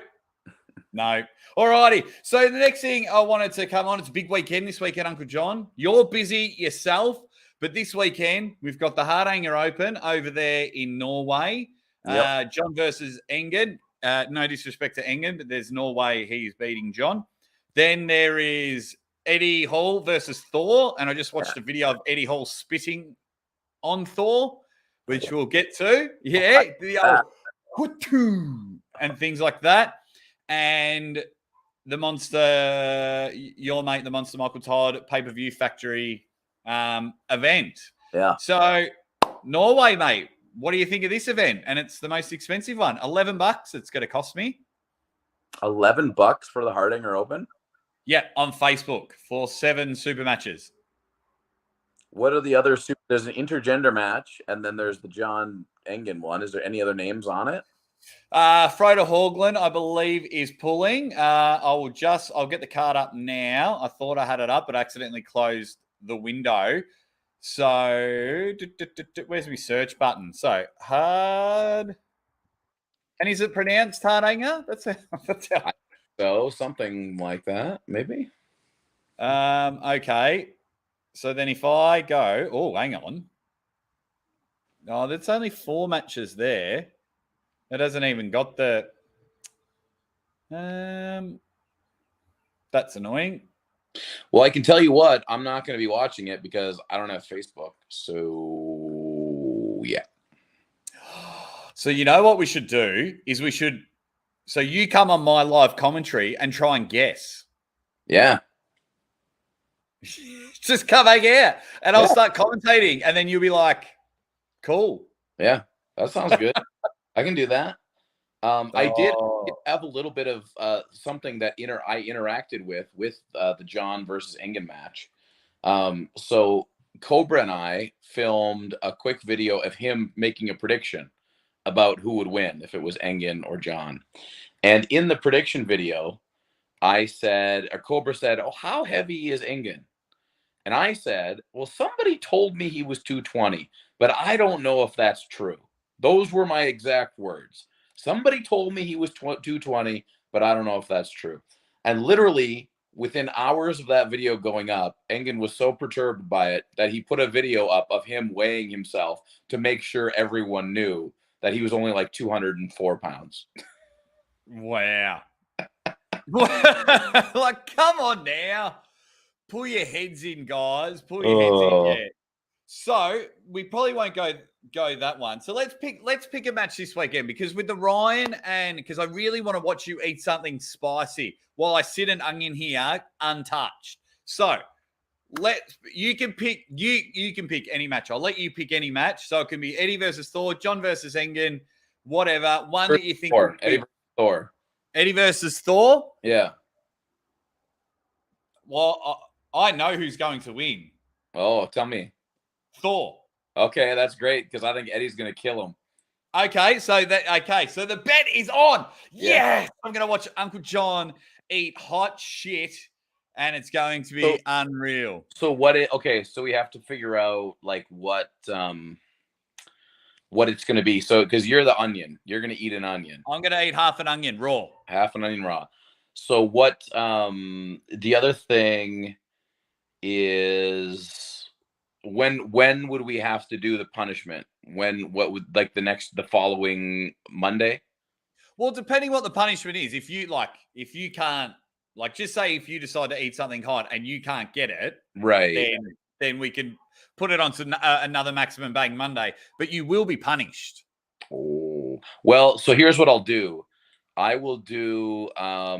All righty. So the next thing I wanted to come on, it's a big weekend this weekend, Uncle John. You're busy yourself, but this weekend we've got the Hardanger Open over there in Norway. Yep. Jon versus Engin. No disrespect to Engin, but there's no way he's beating Jon. Then there is Eddie Hall versus Thor, and I just watched a video of Eddie Hall spitting on Thor, which we'll get to. Yeah, the old and things like that. And the Monster, your mate, the Monster Michael Todd pay-per-view factory event. Yeah. So Norway, mate, what do you think of this event? And it's the most expensive one. $11 it's going to cost me. $11 for the Hardanger Open? Yeah, on Facebook for 7 super matches. What are the other super? There's an intergender match, and then there's the Jon Engin one. Is there any other names on it? Frodo Haugland, I believe, is pulling. I'll get the card up now. I thought I had it up, but accidentally closed the window. So where's my search button? So hard. And is it pronounced Hardanger? That's how. So something like that, maybe. Okay. So then if I go, oh, hang on. Oh, there's only 4 matches there. It hasn't even got the. That's annoying. Well, I can tell you what, I'm not going to be watching it because I don't have Facebook. So, yeah. So you know what we should do is so you come on my live commentary and try and guess. Yeah. Just come back here and I'll start commentating and then you'll be like, cool. Yeah, that sounds good. I can do that. I did have a little bit of something that I interacted with the Jon versus Engin match. So Cobra and I filmed a quick video of him making a prediction about who would win, if it was Engin or Jon. And in the prediction video, Cobra said, "Oh, how heavy is Engin?" And I said, "Well, somebody told me he was 220, but I don't know if that's true." Those were my exact words. Somebody told me he was 220, but I don't know if that's true. And literally within hours of that video going up, Engin was so perturbed by it that he put a video up of him weighing himself to make sure everyone knew that he was only like 204 pounds. Wow. Like, come on now. Pull your heads in, guys. Pull your heads in. Yeah. So we probably won't go that one. So let's pick a match this weekend because with the Ryan because I really want to watch you eat something spicy while I sit an onion here untouched. So you can pick any match. I'll let you pick any match. So it can be Eddie versus Thor, Jon versus Engin, whatever. One that you think Eddie versus Thor. Eddie versus Thor? Yeah. Well, I know who's going to win. Oh, tell me. Thor. Okay, that's great because I think Eddie's going to kill him. Okay, so the bet is on. Yes, I'm going to watch Uncle Jon eat hot shit, and it's going to be unreal. So so we have to figure out like what it's going to be. So because you're the onion, you're going to eat an onion. I'm going to eat half an onion raw. Half an onion raw. So what? The other thing is when would we have to do the punishment? What would the following Monday? Well, depending what the punishment is, if you can't, just say if you decide to eat something hot and you can't get it, right? Then we can put it onto another maximum bang Monday, but you will be punished. Oh, well, so here's what I'll do. I will do, I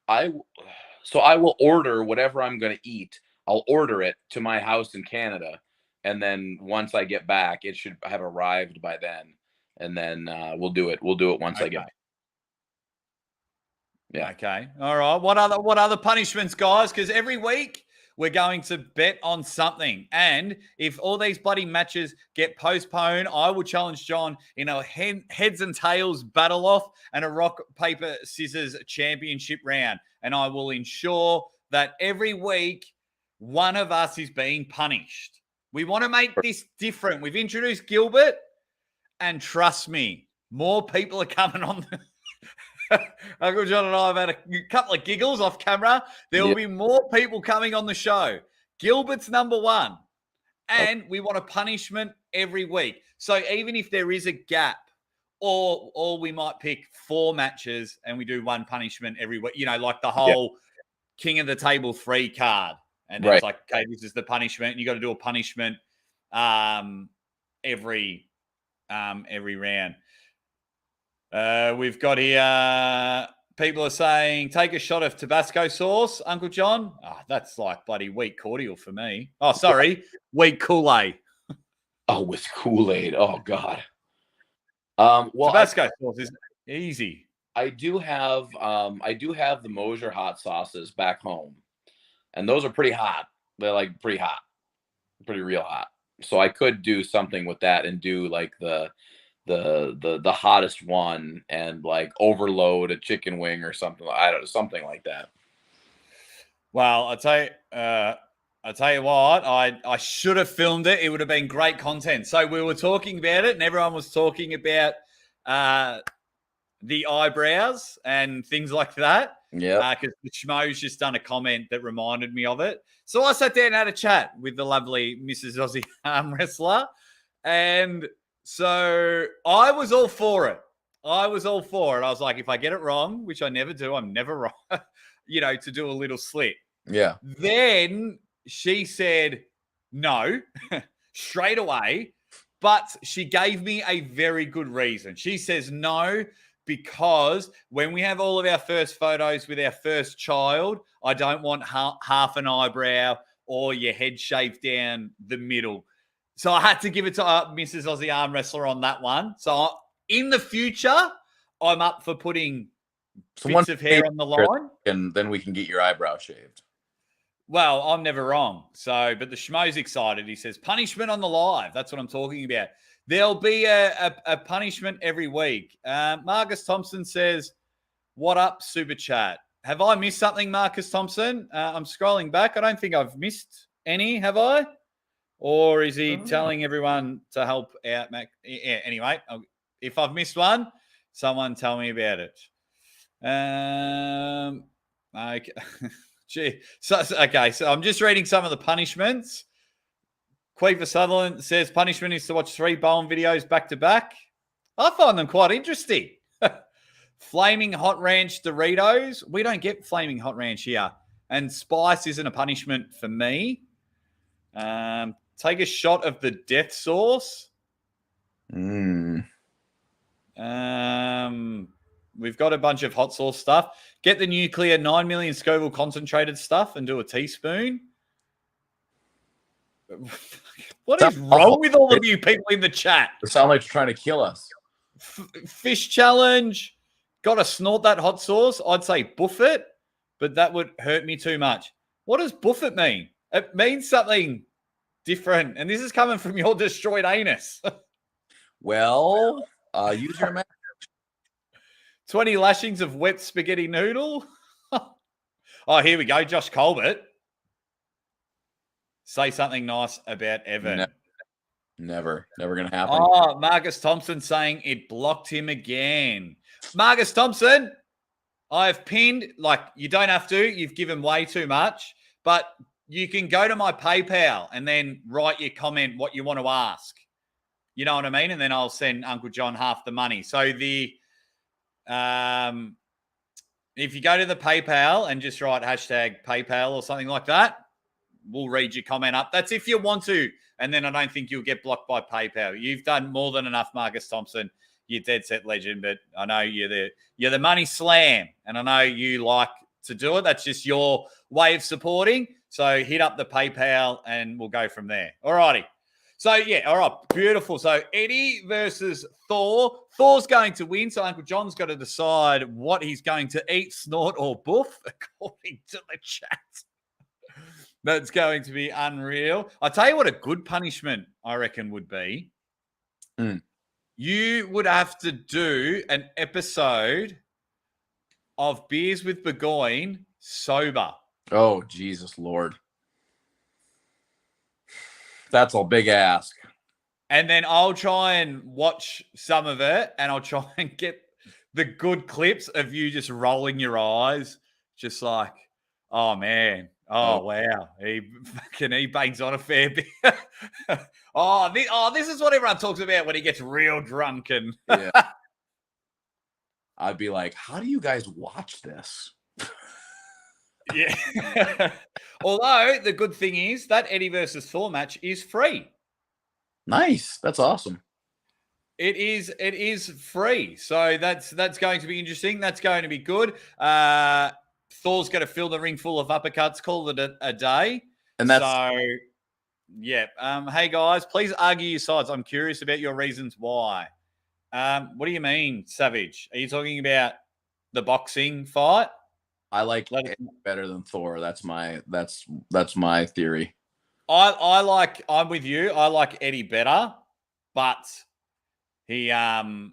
will order whatever I'm going to eat. I'll order it to my house in Canada. And then once I get back, it should have arrived by then. And then we'll do it. We'll do it once I get back. Yeah. Okay. All right. What other punishments, guys? Because every week we're going to bet on something. And if all these bloody matches get postponed, I will challenge Jon in a heads and tails battle off and a rock, paper, scissors championship round. And I will ensure that every week one of us is being punished. We want to make this different. We've introduced Gilbert, and trust me, more people are coming on. Uncle Jon and I have had a couple of giggles off camera. There will be more people coming on the show. Gilbert's number one. And we want a punishment every week. So even if there is a gap, or we might pick 4 matches and we do one punishment every week, like the whole King of the Table 3 card. And it's like, okay, this is the punishment. And you got to do a punishment every round. We've got here, people are saying, take a shot of Tabasco sauce, Uncle Jon. Oh, that's like bloody weak cordial for me. Oh, sorry, weak Kool-Aid. Oh, with Kool-Aid. Oh, God. Well, Tabasco sauce is easy. I do have the Mosier hot sauces back home, and those are pretty hot. They're like pretty hot, pretty real hot. So I could do something with that and do like the hottest one and like overload a chicken wing or something. I don't know, something like that. Well, I'll tell you what, I should have filmed it. It would have been great content. So we were talking about it and everyone was talking about the eyebrows and things like that. Yeah. Because the Schmo's just done a comment that reminded me of it. So I sat down and had a chat with the lovely Mrs. Aussie Armwrestler. And so I was all for it. I was like, if I get it wrong, which I never do, I'm never wrong, to do a little slit. Yeah. Then she said no straight away, but she gave me a very good reason. She says no because when we have all of our first photos with our first child, I don't want half an eyebrow or your head shaved down the middle. So I had to give it to Mrs. Aussie Armwrestler on that one. So in the future, I'm up for putting bits of hair on the line. And then we can get your eyebrow shaved. Well, I'm never wrong. So, but the schmo's excited. He says, punishment on the live. That's what I'm talking about. There'll be a punishment every week. Marcus Thompson says, what up, Super Chat? Have I missed something, Marcus Thompson? I'm scrolling back. I don't think I've missed any, have I? Or is he telling everyone to help out, Mac? Yeah, anyway, if I've missed one, someone tell me about it. Okay. Gee. So I'm just reading some of the punishments. Queefer Sutherland says punishment is to watch 3 Bowen videos back to back. I find them quite interesting. Flaming Hot Ranch Doritos. We don't get Flaming Hot Ranch here. And spice isn't a punishment for me. Take a shot of the death sauce. We've got a bunch of hot sauce stuff. Get the nuclear 9 million Scoville concentrated stuff and do a teaspoon. What is wrong with all of you people in the chat? It sounds like you're trying to kill us. Fish challenge. Got to snort that hot sauce. I'd say buff it, but that would hurt me too much. What does buff it mean? It means something different. And this is coming from your destroyed anus. Well, use your 20 lashings of wet spaghetti noodle. Oh, here we go. Josh Colbert. Say something nice about Evan. Never going to happen. Oh, Marcus Thompson saying it blocked him again. Marcus Thompson, I've pinned, you don't have to. You've given way too much. But you can go to my PayPal and then write your comment, what you want to ask. You know what I mean? And then I'll send Uncle John half the money. So if you go to the PayPal and just write #PayPal or something like that, we'll read your comment up. That's if you want to. And then I don't think you'll get blocked by PayPal. You've done more than enough, Marcus Thompson. You're dead set legend, but I know you're the money slam, and I know you like to do it. That's just your way of supporting. So hit up the PayPal and we'll go from there. All righty. So, yeah, all right, beautiful. So, Eddie versus Thor. Thor's going to win, so Uncle John's got to decide what he's going to eat, snort, or buff, according to the chat. That's going to be unreal. I'll tell you what a good punishment, I reckon, would be. You would have to do an episode of Beers with Burgoyne sober. Oh, Jesus Lord. That's a big ask. And then I'll try and watch some of it, and I'll try and get the good clips of you just rolling your eyes, just like, oh, man. Oh, wow. He bangs on a fair bit. This is what everyone talks about when he gets real drunk. And yeah. I'd be like, how do you guys watch this? Yeah. Although the good thing is that Eddie versus Thor match is free. Nice. That's awesome. It is free. So that's going to be interesting. That's going to be good. Thor's going to fill the ring full of uppercuts, call it a day. And that's yeah. Hey guys, please argue your sides. I'm curious about your reasons why. What do you mean, Savage? Are you talking about the boxing fight? I like Eddie better than Thor. That's my theory. I'm with you. I like Eddie better, but I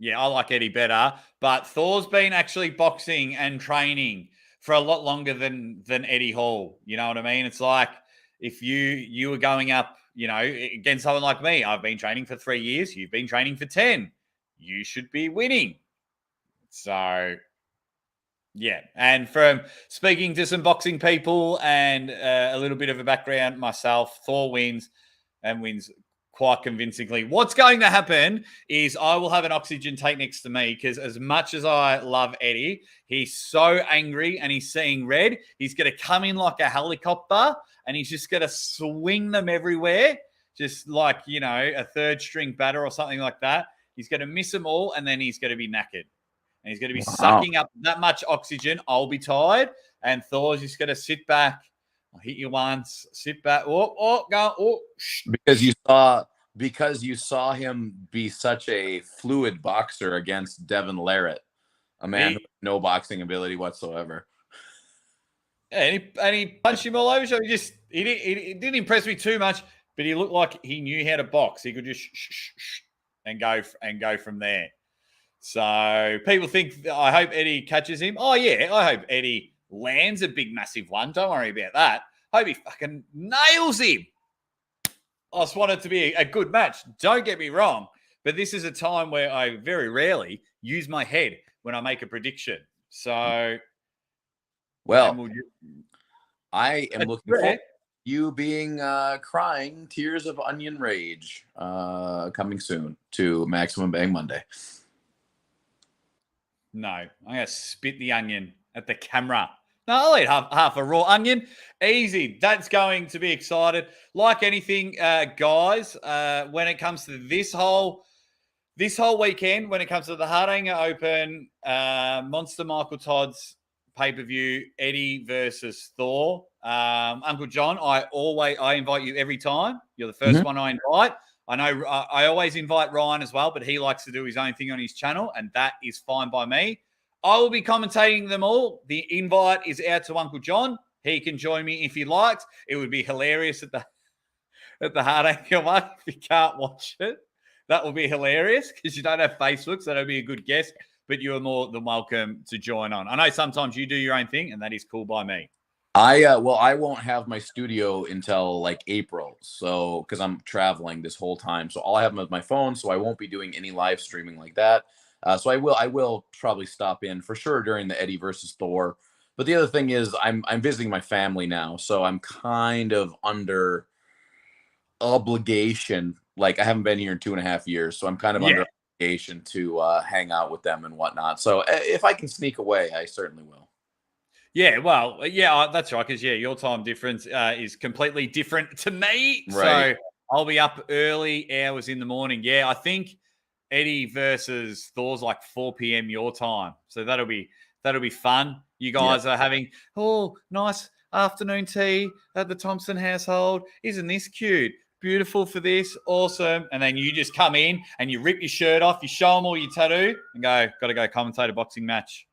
like Eddie better. But Thor's been actually boxing and training for a lot longer than Eddie Hall. You know what I mean? It's like if you were going up, against someone like me. I've been training for 3 years. You've been training for 10. You should be winning. So, yeah. And from speaking to some boxing people and a little bit of a background myself, Thor wins and wins quite convincingly. What's going to happen is I will have an oxygen tank next to me because as much as I love Eddie, he's so angry and he's seeing red. He's going to come in like a helicopter and he's just going to swing them everywhere, just like, you know, a third string batter or something like that. He's going to miss them all and then he's going to be knackered. And he's going to be sucking up that much oxygen. I'll be tired. And Thor's just going to sit back. I'll hit you once. Sit back. Go. Because you saw him be such a fluid boxer against Devin Larratt, a man with no boxing ability whatsoever. Yeah, and he punched him all over. So he didn't impress me too much, but he looked like he knew how to box. He could just and go from there. So people think, I hope Eddie catches him. Oh, yeah, I hope Eddie lands a big, massive one. Don't worry about that. I hope he fucking nails him. I just want it to be a good match. Don't get me wrong, but this is a time where I very rarely use my head when I make a prediction. So, well, I am looking forward to you being crying tears of onion rage coming soon to Maximum Bang Monday. No, I'm going to spit the onion at the camera. No, I'll eat half a raw onion. Easy. That's going to be excited. Like anything, guys, when it comes to this whole weekend, when it comes to the Hardanger Open, Monster Michael Todd's pay-per-view, Eddie versus Thor. Uncle John, I invite you every time. You're the first one I invite. I know I always invite Ryan as well, but he likes to do his own thing on his channel, and that is fine by me. I will be commentating them all. The invite is out to Uncle John. He can join me if he likes. It would be hilarious at the Hardanger one if you can't watch it. That will be hilarious because you don't have Facebook, so that'll be a good guess. But you are more than welcome to join on. I know sometimes you do your own thing, and that is cool by me. I won't have my studio until like April, so because I'm traveling this whole time, so all I have my phone, so I won't be doing any live streaming like that. So I will probably stop in for sure during the Eddie versus Thor. But the other thing is I'm visiting my family now, so I'm kind of under obligation. Like I haven't been here in 2.5 years, so I'm kind of under obligation to hang out with them and whatnot. So if I can sneak away, I certainly will. Yeah, well, yeah, that's right. Because your time difference is completely different to me. Right. So I'll be up early hours in the morning. Yeah, I think Eddie versus Thor's like 4 p.m. your time. So that'll be fun. You guys are having nice afternoon tea at the Thompson household. Isn't this cute? Beautiful for this. Awesome. And then you just come in and you rip your shirt off, you show them all your tattoo and go, got to go commentate a boxing match.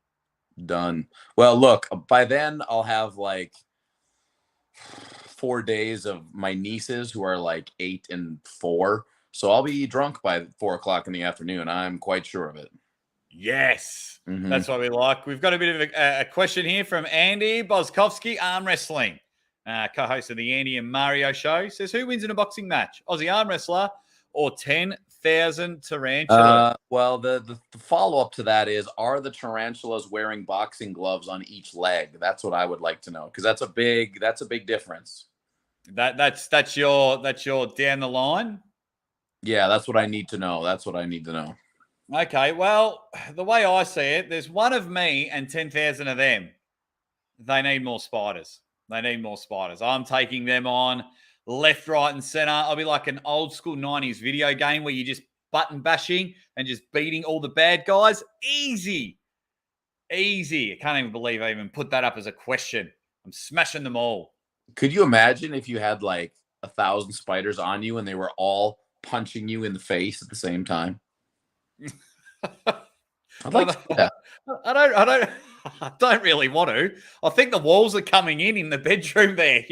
Done. Well, look, by then I'll have like 4 days of my nieces who are like 8 and 4. So I'll be drunk by 4 o'clock in the afternoon. I'm quite sure of it. Yes. That's what we like. We've got a bit of a question here from Andy Boskowski, Armwrestling, co-host of the Andy and Mario show. Says, who wins in a boxing match? Aussie Armwrestler or 10,000 tarantulas? Well, the follow-up to that is, are the tarantulas wearing boxing gloves on each leg? That's what I would like to know, because that's a big difference. That's your down the line. Yeah, that's what I need to know. Okay, well, the way I see it, there's one of me and 10,000 of them. They need more spiders. I'm taking them on left, right, and center. I'll be like an old school 90s video game where you're just button bashing and just beating all the bad guys. Easy. I can't even believe I even put that up as a question. I'm smashing them all. Could you imagine if you had like 1,000 spiders on you and they were all punching you in the face at the same time? I'd like to do that. I don't really want to. I think the walls are coming in the bedroom there.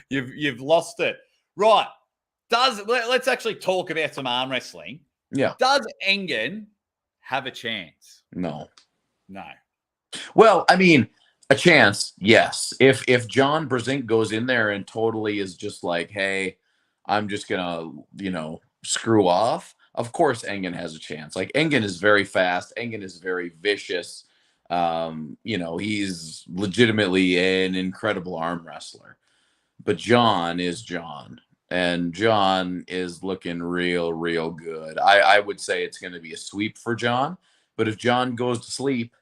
You've lost it. Right. Let's actually talk about some arm wrestling. Yeah. Does Engin have a chance? No. Well, I mean, a chance, yes. If John Brezink goes in there and totally is just like, hey, I'm just gonna, screw off, of course Engin has a chance. Like, Engin is very fast. Engin is very vicious. He's legitimately an incredible arm wrestler. But John is John. and Jon is looking real good. I would say it's going to be a sweep for Jon, but if Jon goes to sleep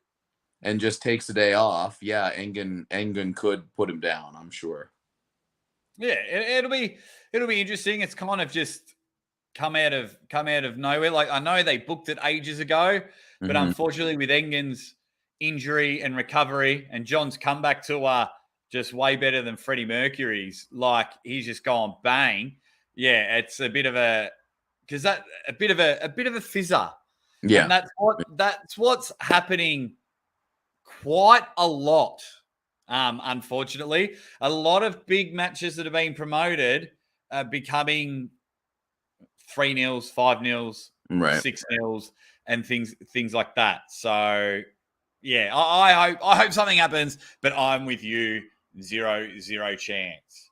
and just takes a day off, yeah, Engin could put him down, I'm sure. Yeah, it'll be interesting. It's kind of just come out of nowhere. Like, I know they booked it ages ago, but unfortunately with Engin's injury and recovery and Jon's comeback to just way better than Freddie Mercury's, like he's just gone bang. Yeah, it's a bit of a bit of a fizzer. Yeah. And that's what's happening quite a lot. Unfortunately, a lot of big matches that are being promoted are becoming 3-0s, 5-0s, Right. 6-0s, and things like that. So, yeah, I hope something happens, but I'm with you, zero chance.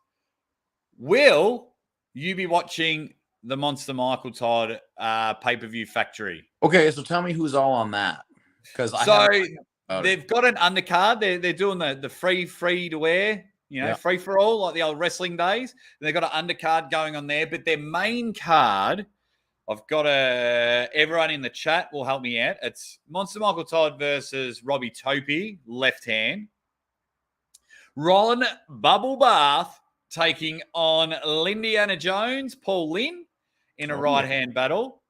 Will you be watching the Monster Michael Todd pay-per-view factory? Okay, so tell me who's all on that, because they've got an undercard. They're doing the free to wear, free for all, like the old wrestling days. They've got an undercard going on there, but their main card, I've got everyone in the chat will help me out. It's Monster Michael Todd versus Robbie Topi, left hand. Ron Bubble Bath taking on Lindiana Jones, Paul Lynn, in a right-hand battle.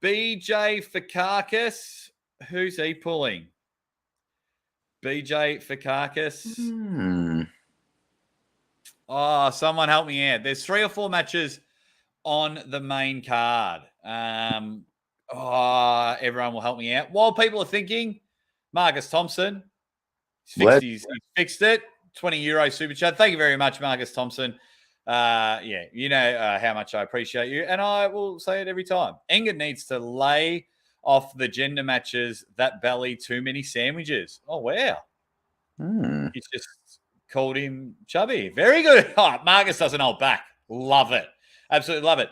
BJ Fakakis, who's he pulling? BJ Fakakis. Oh, someone help me out. There's 3 or 4 matches on the main card. Everyone will help me out. While people are thinking, Marcus Thompson, he's fixed it. €20 super chat. Thank you very much, Marcus Thompson. You know how much I appreciate you, and I will say it every time. Engin needs to lay off the gender matches. That belly, too many sandwiches. Oh, wow. He's just called him chubby. Very good. Oh, Marcus doesn't hold back. Love it. Absolutely love it.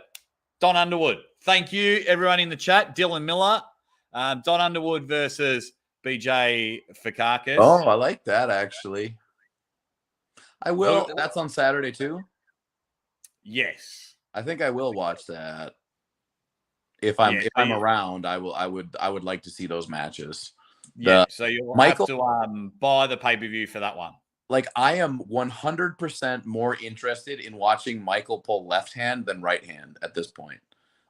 Don Underwood. Thank you, everyone in the chat. Dylan Miller. Don Underwood versus BJ Fakakis. Oh, I like that, actually. I will. That's on Saturday, too? Yes. I think I will watch that. If I'm around, I would like to see those matches. Yeah, so you'll have to buy the pay-per-view for that one. Like, I am 100% more interested in watching Michael pull left hand than right hand at this point.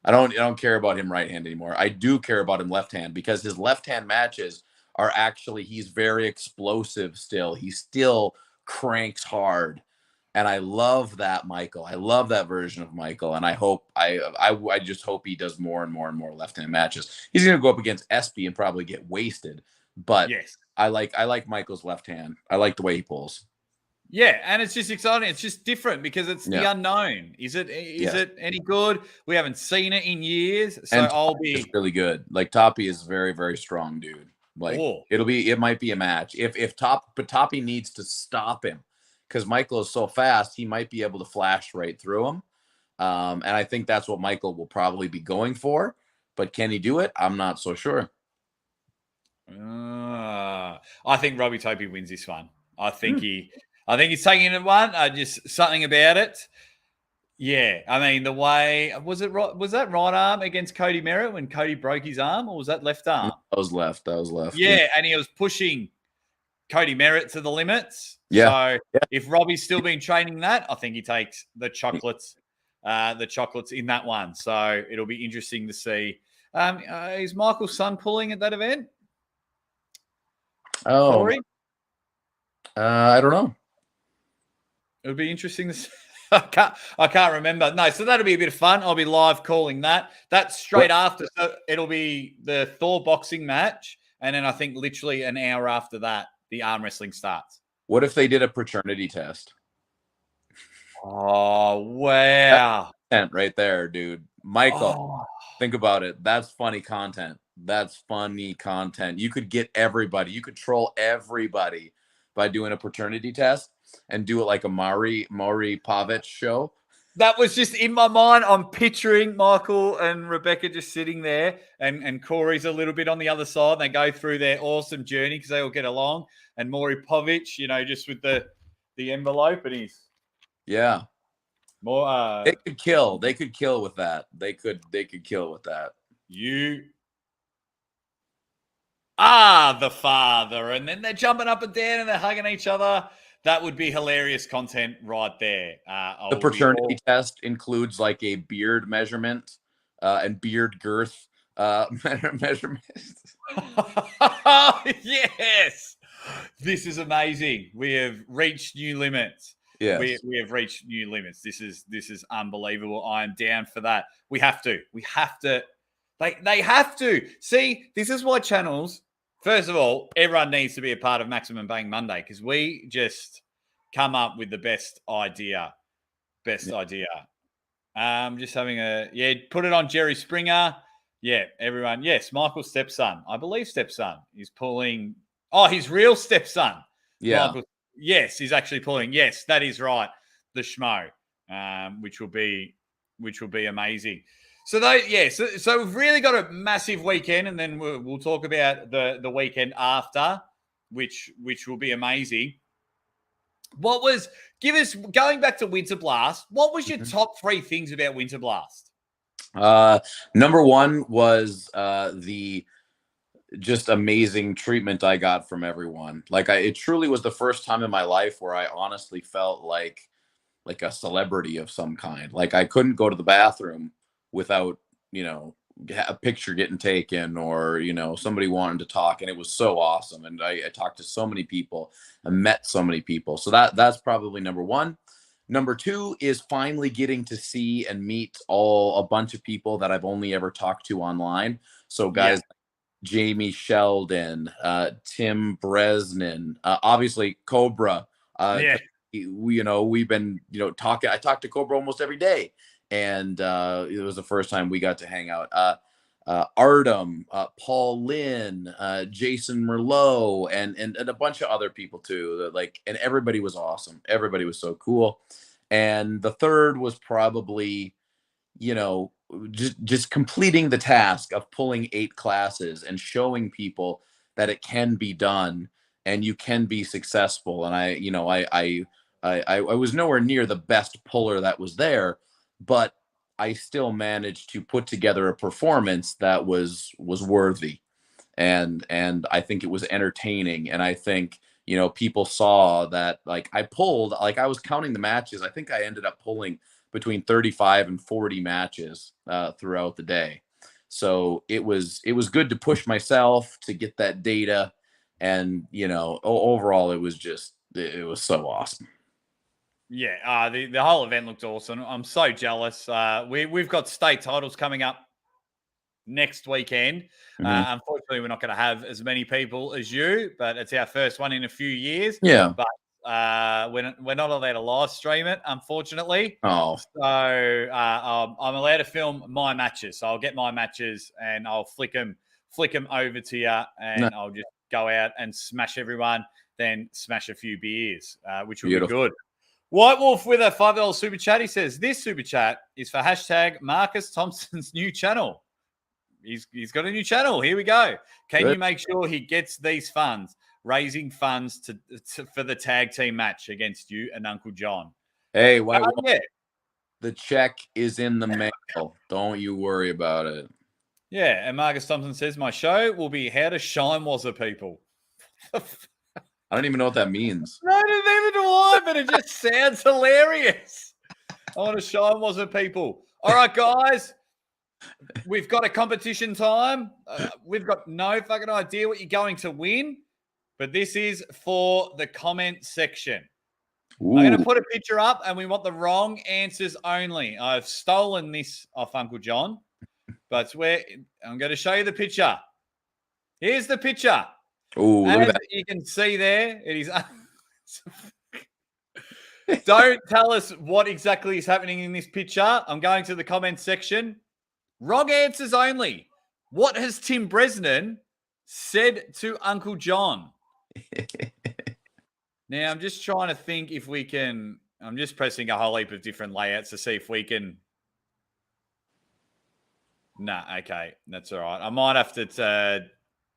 I don't care about him right hand anymore. I do care about him left hand, because his left hand matches are actually, he's very explosive still. He still cranks hard. And I love that Michael. I love that version of Michael. And I hope I just hope he does more and more and more left-hand matches. He's going to go up against Espy and probably get wasted. But yes, I like Michael's left hand. I like the way he pulls. Yeah, and it's just exciting. It's just different because it's the unknown. Is it any good? We haven't seen it in years. So it's really good. Like, Toppy is very, very strong, dude. Like, it might be a match. But Toppy needs to stop him, because Michael is so fast, he might be able to flash right through him. And I think that's what Michael will probably be going for. But can he do it? I'm not so sure. I think Robbie Topi wins this one. I think he's taking it one. Just something about it. Yeah, I mean, the way was that right arm against Cody Merritt when Cody broke his arm, or was that left arm? That was left. Yeah, and he was pushing Cody Merritt to the limits. Yeah. So if Robbie's still been training that, I think he takes the chocolates in that one. So it'll be interesting to see. Is Michael's son pulling at that event? Oh, Corey? I don't know. It'll be interesting to see. I can't remember. No, so that'll be a bit of fun. I'll be live calling that. That's straight after. So it'll be the Thor boxing match, and then I think literally an hour after that, the arm wrestling starts. What if they did a paternity test? Oh, wow. That's right there, dude. Michael, think about it. That's funny content. You could get everybody. You could troll everybody by doing a paternity test and do it like a Maury Povich show. That was just in my mind. I'm picturing Michael and Rebecca just sitting there, and Corey's a little bit on the other side. They go through their awesome journey because they all get along. And Maury Povich, just with the envelope, and he's More. They could kill. They could kill with that. They could kill with that. You are the father, and then they're jumping up and down and they're hugging each other. That would be hilarious content right there. The paternity test includes like a beard measurement and beard girth measurement. Yes, this is amazing. We have reached new limits. Yes. We have reached new limits. This is unbelievable. I am down for that. We have to. They have to. See, this is why channels, first of all, everyone needs to be a part of Maximum Bang Monday, because we just come up with the best idea. Just having put it on Jerry Springer. Yeah, everyone. Yes, Michael's stepson. I believe stepson is pulling. Oh, his real stepson. Yeah. Michael, yes, he's actually pulling. Yes, that is right. The Schmo, which will be amazing. So so we've really got a massive weekend, and then we'll talk about the weekend after, which will be amazing. Going back to Winterblast, what was your top 3 things about Winterblast? Number 1 was the just amazing treatment I got from everyone. Like it truly was the first time in my life where I honestly felt like a celebrity of some kind. Like I couldn't go to the bathroom without, a picture getting taken or, somebody wanting to talk. And it was so awesome. And I talked to so many people and met so many people. So that's probably number 1. Number 2 is finally getting to see and meet a bunch of people that I've only ever talked to online. So guys, Jamie Sheldon, Tim Bresnan, obviously Cobra. We've been, talking. I talk to Cobra almost every day. And it was the first time we got to hang out. Artem, Paul Lynn, Jason Merlot, and a bunch of other people too. And everybody was awesome. Everybody was so cool. And the third was probably, just completing the task of pulling 8 classes and showing people that it can be done and you can be successful. And I was nowhere near the best puller that was there, but I still managed to put together a performance that was worthy. And I think it was entertaining. And I think, people saw that, I pulled, I was counting the matches. I think I ended up pulling between 35 and 40 matches throughout the day. So it was good to push myself to get that data. And, overall, it was so awesome. Yeah, the whole event looked awesome. I'm so jealous. We've got state titles coming up next weekend. Unfortunately, we're not going to have as many people as you, but it's our first one in a few years. Yeah. But we're not allowed to live stream it, unfortunately. Oh. So I'm allowed to film my matches. So I'll get my matches and I'll flick them over to you, and I'll just go out and smash everyone, then smash a few beers, which will be good. White Wolf with a $5 super chat. He says, this super chat is for hashtag Marcus Thompson's new channel. He's got a new channel. Here we go. Can you make sure he gets these funds, raising funds for the tag team match against you and Uncle John? Hey, White Wolf, the check is in the mail. Don't you worry about it. Yeah, and Marcus Thompson says, my show will be How to Shine Wazza People. I don't even know what that means. No, neither do I, but it just sounds hilarious. I want to shine Wazza people. All right, guys. We've got a competition time. We've got no fucking idea what you're going to win, but this is for the comment section. Ooh. I'm going to put a picture up, and we want the wrong answers only. I've stolen this off Uncle John, but I'm going to show you the picture. Here's the picture. Oh, as you can see there, it is. Don't tell us what exactly is happening in this picture. I'm going to the comments section. Wrong answers only. What has Tim Bresnan said to Uncle John? Now, I'm just trying to think if we can. I'm just pressing a whole heap of different layouts to see if we can. Nah, okay. That's all right. I might have to.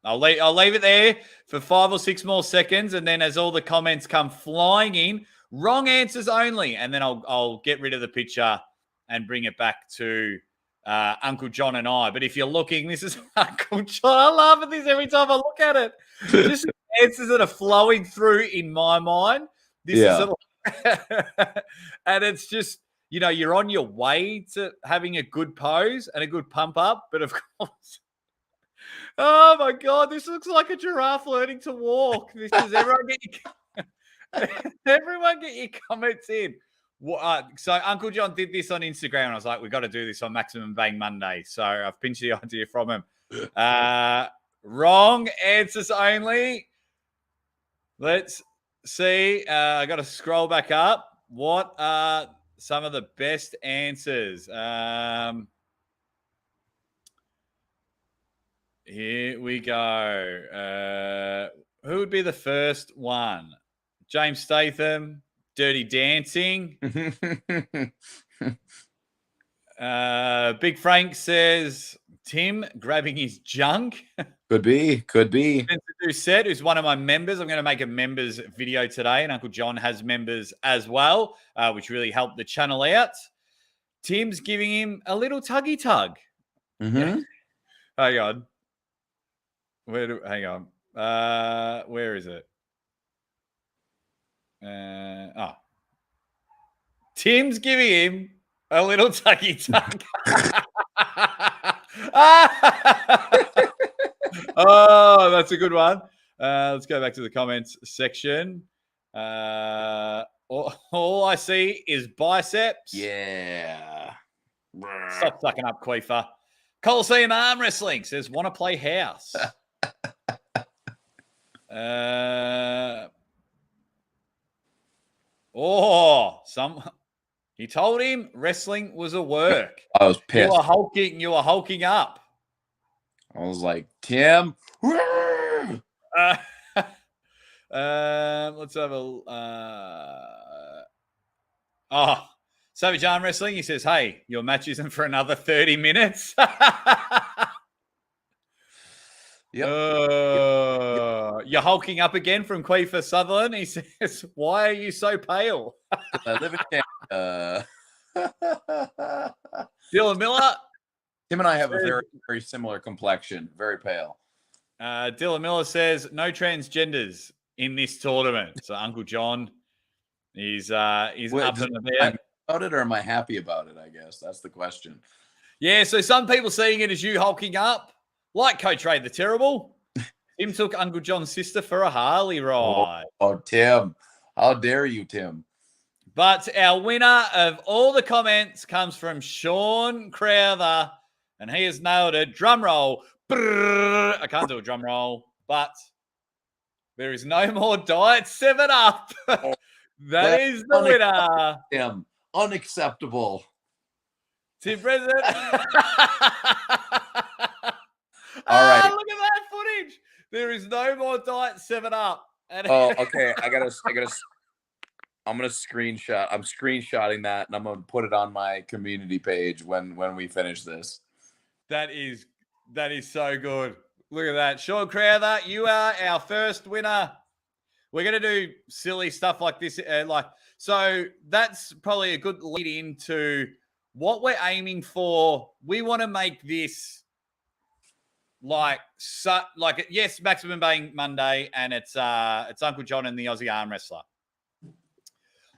I'll leave it there for 5 or 6 more seconds, and then as all the comments come flying in, Wrong answers only. And then I'll get rid of the picture and bring it back to Uncle John and I. But if you're looking, this is Uncle John. I laugh at this every time I look at it. Just answers that are flowing through in my mind. This is and it's just, you're on your way to having a good pose and a good pump up. But of course, oh my God, this looks like a giraffe learning to walk. This is everyone get your comments in. So Uncle John did this on Instagram, and I was like, we've got to do this on Maximum Bang Monday. So I've pinched the idea from him. Wrong answers only. Let's see. I got to scroll back up. What are some of the best answers? Here we go. Who would be the first one? James Statham, Dirty Dancing. Big Frank says Tim grabbing his junk. Could be. Spencer Doucette, who's one of my members. I'm going to make a members video today, and Uncle John has members as well, which really helped the channel out. Tim's giving him a little tuggy tug. Mm-hmm. Hang on. Hang on. Where is it? Tim's giving him a little tuggy tug. Oh, that's a good one. Let's go back to the comments section. All I see is biceps. Yeah. Stop sucking up, Queefer. Coliseum Arm Wrestling says, want to play house. He told him wrestling was a work. I was pissed. You were hulking up. I was like, Tim. Let's have Savage Arm Wrestling. He says, hey, your match isn't for another 30 minutes. Yep. You're hulking up again from Queefer Sutherland. He says, why are you so pale? I live in Canada. Dylan Miller. Tim and I have a very, very similar complexion. Very pale. Dylan Miller says, no transgenders in this tournament. So Uncle John, he's up and about. About it, or am I happy about it? I guess that's the question. Yeah, so some people seeing it as you hulking up, like Coach Ray the Terrible. Tim took Uncle John's sister for a Harley ride. Oh, Tim. How dare you, Tim? But our winner of all the comments comes from Sean Crowther, and he has nailed it. Drum roll. Brrr. I can't do a drum roll, but there is no more Diet 7-Up. That is the winner. Tim. Unacceptable. Tim President. All right. Look at that footage. There is no more Diet 7-Up. Oh, okay. I'm gonna screenshot. I'm screenshotting that, and I'm gonna put it on my community page when we finish this. That is so good. Look at that. Sean Crowther, you are our first winner. We're going to do silly stuff like this. So that's probably a good lead into what we're aiming for. We want to make this yes, Maximum Bang Monday, and it's Uncle John and the Aussie Armwrestler.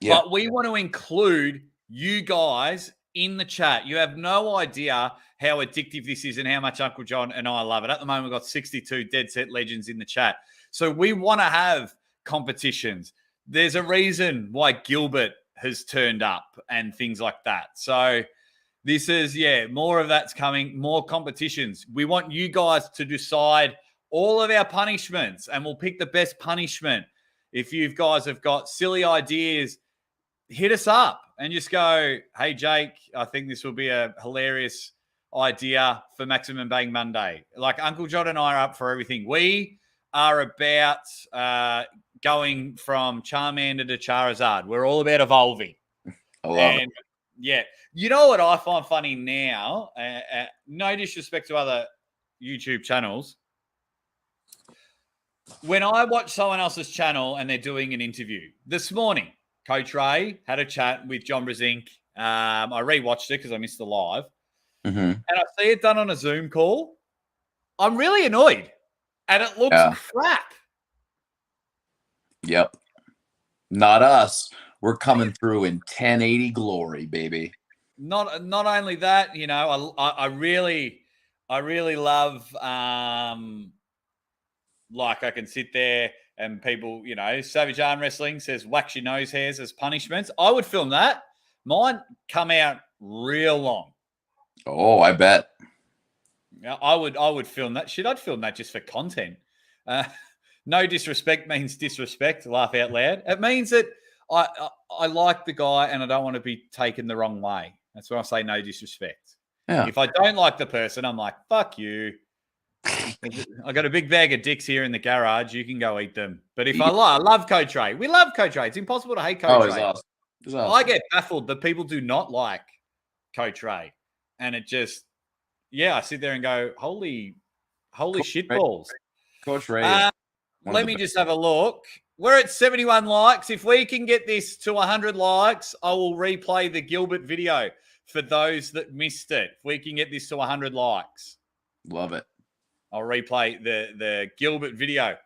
Yeah. But we want to include you guys in the chat. You have no idea how addictive this is and how much Uncle John and I love it. At the moment, we've got 62 Dead Set Legends in the chat. So we want to have competitions. There's a reason why Gilbert has turned up and things like that. So this is, more of that's coming, more competitions. We want you guys to decide all of our punishments, and we'll pick the best punishment. If you guys have got silly ideas, hit us up and just go, hey, Jake, I think this will be a hilarious idea for Maximum Bang Monday. Like Uncle John and I are up for everything. We are about going from Charmander to Charizard. We're all about evolving. I love it. Yeah. You know what I find funny now? No disrespect to other YouTube channels. When I watch someone else's channel and they're doing an interview, this morning, Coach Ray had a chat with John Brezink. I rewatched it because I missed the live. Mm-hmm. And I see it done on a Zoom call. I'm really annoyed. And it looks crap. Yep. Not us. We're coming through in 1080 glory, baby. Not only that, you know, I really love like I can sit there and people, you know, Savage Armwrestling says wax your nose hairs as punishments. I would film that. Mine come out real long. Oh, I bet. Yeah, I would film that shit. I'd film that just for content. No disrespect means disrespect. Laugh out loud. It means that I like the guy and I don't want to be taken the wrong way. That's why I say no disrespect. Yeah. If I don't like the person, I'm like, fuck you. I got a big bag of dicks here in the garage. You can go eat them. But if I love Coach Ray. We love Coach Ray. It's impossible to hate Coach Ray. Awesome. Awesome. I get baffled that people do not like Coach Ray. And it just, I sit there and go, holy shitballs. Coach Ray. Let me just have a look. We're at 71 likes. If we can get this to 100 likes, I will replay the Gilbert video for those that missed it. If we can get this to 100 likes. Love it. I'll replay the Gilbert video.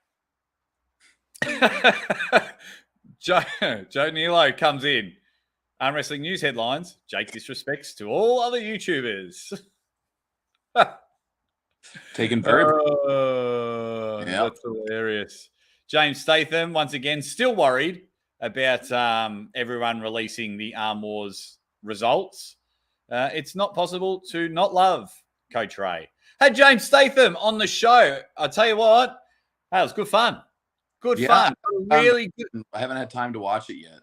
Joe Nilo comes in. Armwrestling news headlines. Jake disrespects to all other YouTubers. Taken very That's hilarious. James Statham, once again, still worried about everyone releasing the Arm Wars results. It's not possible to not love Coach Ray. Had James Statham on the show. I'll tell you what, that was good fun. Good fun. Really good. I haven't had time to watch it yet.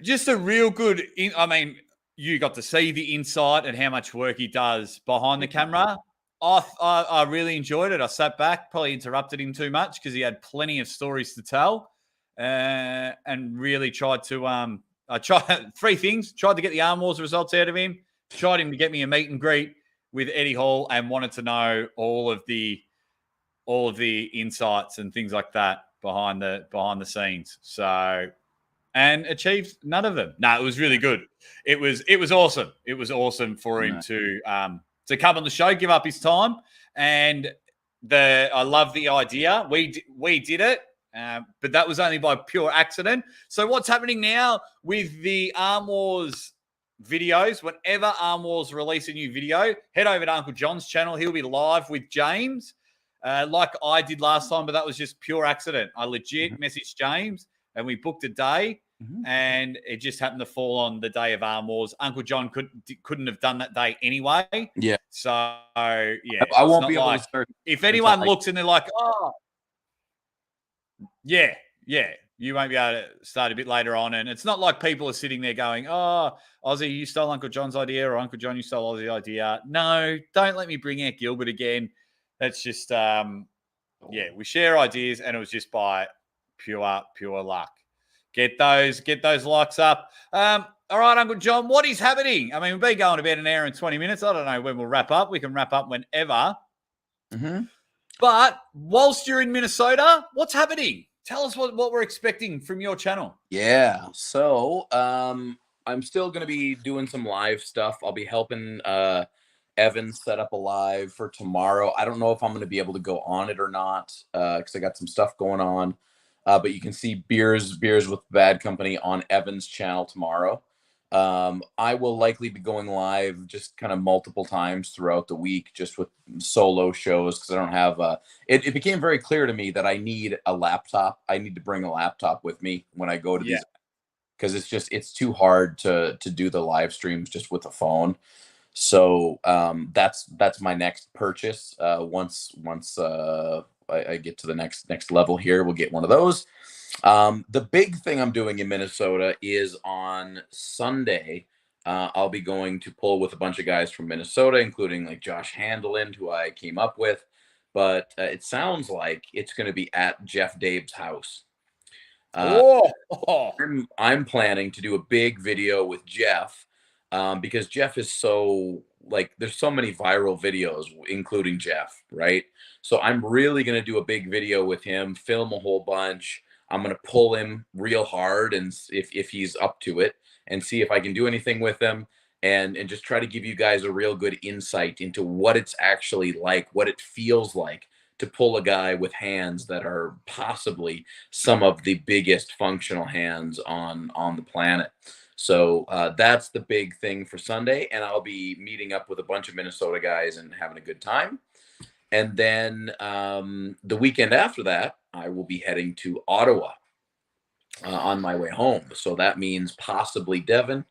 Just a real good, you got to see the insight and how much work he does behind the camera. I really enjoyed it. I sat back, probably interrupted him too much because he had plenty of stories to tell, and really tried to. I tried 3 things. Tried to get the Arm Wars results out of him. Tried him to get me a meet and greet with Eddie Hall, and wanted to know all of the insights and things like that behind the scenes. So, and achieved none of them. No, it was really good. It was awesome. It was awesome for him to come on the show, give up his time, and I love the idea. We did it, but that was only by pure accident. So what's happening now with the Arm Wars videos? Whenever Arm Wars release a new video, head over to Uncle John's channel. He'll be live with James, like I did last time, but that was just pure accident. I legit messaged James, and we booked a day. And it just happened to fall on the day of Arm Wars. Uncle John couldn't have done that day anyway. Yeah. So I won't be able to start. If anyone looks and they're like, oh, yeah, you won't be able to start a bit later on. And it's not like people are sitting there going, oh, Aussie, you stole Uncle John's idea, or Uncle John, you stole Aussie's idea. No, don't let me bring out Gilbert again. That's just, we share ideas, and it was just by pure luck. Get those likes up. All right, Uncle John, what is happening? I mean, we've been going about an hour and 20 minutes. I don't know when we'll wrap up. We can wrap up whenever. But whilst you're in Minnesota, what's happening? Tell us what we're expecting from your channel. Yeah. So I'm still going to be doing some live stuff. I'll be helping Evan set up a live for tomorrow. I don't know if I'm going to be able to go on it or not because I got some stuff going on. But you can see Beers with Bad Company on Evan's channel tomorrow. I will likely be going live just kind of multiple times throughout the week, just with solo shows, because I don't have it became very clear to me that I need a laptop. I need to bring a laptop with me when I go to these, because it's too hard to do the live streams just with a phone. So that's my next purchase. Once I get to the next level here, we'll get one of those. The big thing I'm doing in Minnesota is on Sunday. I'll be going to pull with a bunch of guys from Minnesota, including like Josh Handeland, who I came up with. But it sounds like it's going to be at Jeff Dabe's house. I'm planning to do a big video with Jeff because Jeff is so, like, there's so many viral videos, including Jeff, right? So I'm really going to do a big video with him, film a whole bunch. I'm going to pull him real hard, and if he's up to it, and see if I can do anything with him, and just try to give you guys a real good insight into what it's actually like, what it feels like to pull a guy with hands that are possibly some of the biggest functional hands on the planet. So that's the big thing for Sunday, and I'll be meeting up with a bunch of Minnesota guys and having a good time. And then the weekend after that, I will be heading to Ottawa on my way home. So that means possibly Devin,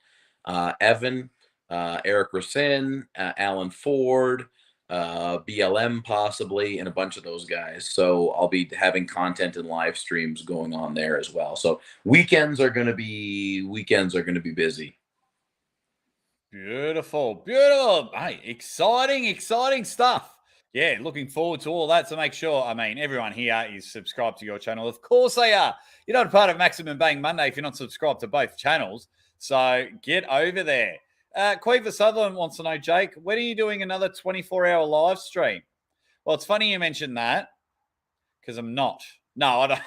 Evan, Eric Racine, Alan Ford, BLM possibly, and a bunch of those guys. So I'll be having content and live streams going on there as well. So weekends are going to be busy. Beautiful. Hey, exciting stuff. Yeah, looking forward to all that. So make sure, everyone here is subscribed to your channel. Of course they are. You're not a part of Maximum Bang Monday if you're not subscribed to both channels. So get over there. Queever Sutherland wants to know, Jake, when are you doing another 24-hour live stream? Well, it's funny you mentioned that because I'm not. No, I don't.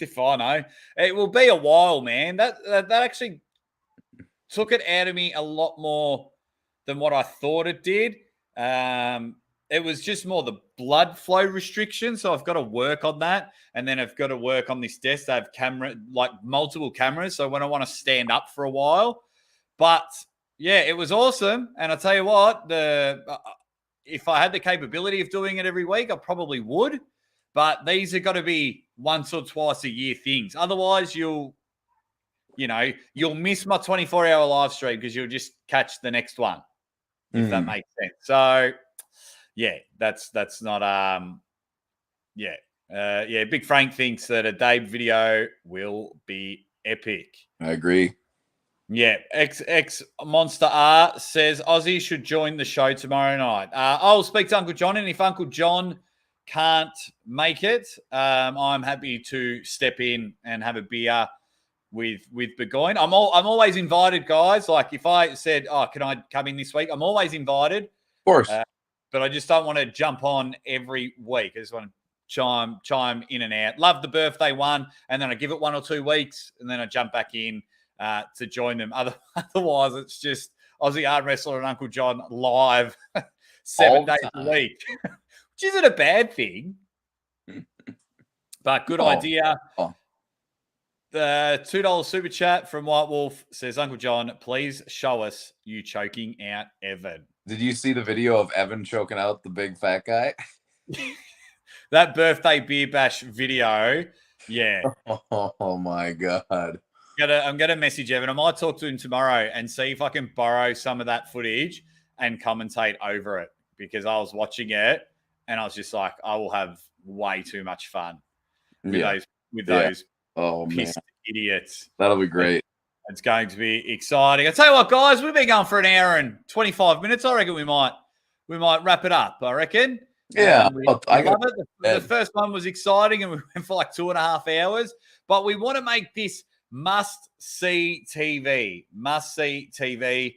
If I know. It will be a while, man. That actually took it out of me a lot more than what I thought it did. It was just more the blood flow restriction. So I've got to work on that. And then I've got to work on this desk. I have multiple cameras. So when I want to stand up for a while. But yeah, it was awesome. And I'll tell you what, if I had the capability of doing it every week, I probably would. But these have got to be once or twice a year things. Otherwise, you'll miss my 24-hour live stream because you'll just catch the next one, if that makes sense. So, yeah, that's not Big Frank thinks that a Dave video will be epic. I agree. Yeah, X Monster R says Aussie should join the show tomorrow night. I'll speak to Uncle John, and if Uncle John can't make it, I'm happy to step in and have a beer with Burgoyne. I'm always invited, guys. Like if I said, "Oh, can I come in this week?" I'm always invited. Of course. But I just don't want to jump on every week. I just want to chime in and out. Love the birthday one, and then I give it 1 or 2 weeks, and then I jump back in to join them. Otherwise, it's just Aussie Armwrestler and Uncle John live 7 days a week, which isn't a bad thing, but good idea. The $2 super chat from White Wolf says, Uncle John, please show us you choking out Evan. Did you see the video of Evan choking out the big fat guy? That birthday beer bash video. Yeah. Oh my God. I'm going to message Evan. I might talk to him tomorrow and see if I can borrow some of that footage and commentate over it, because I was watching it and I was just like, I will have way too much fun with those pissed idiots. That'll be great. It's going to be exciting. I tell you what, guys, we've been going for an hour and 25 minutes. I reckon we might wrap it up. I reckon. Yeah, I love it. The first one was exciting, and we went for like 2.5 hours. But we want to make this must-see TV. Must-see TV.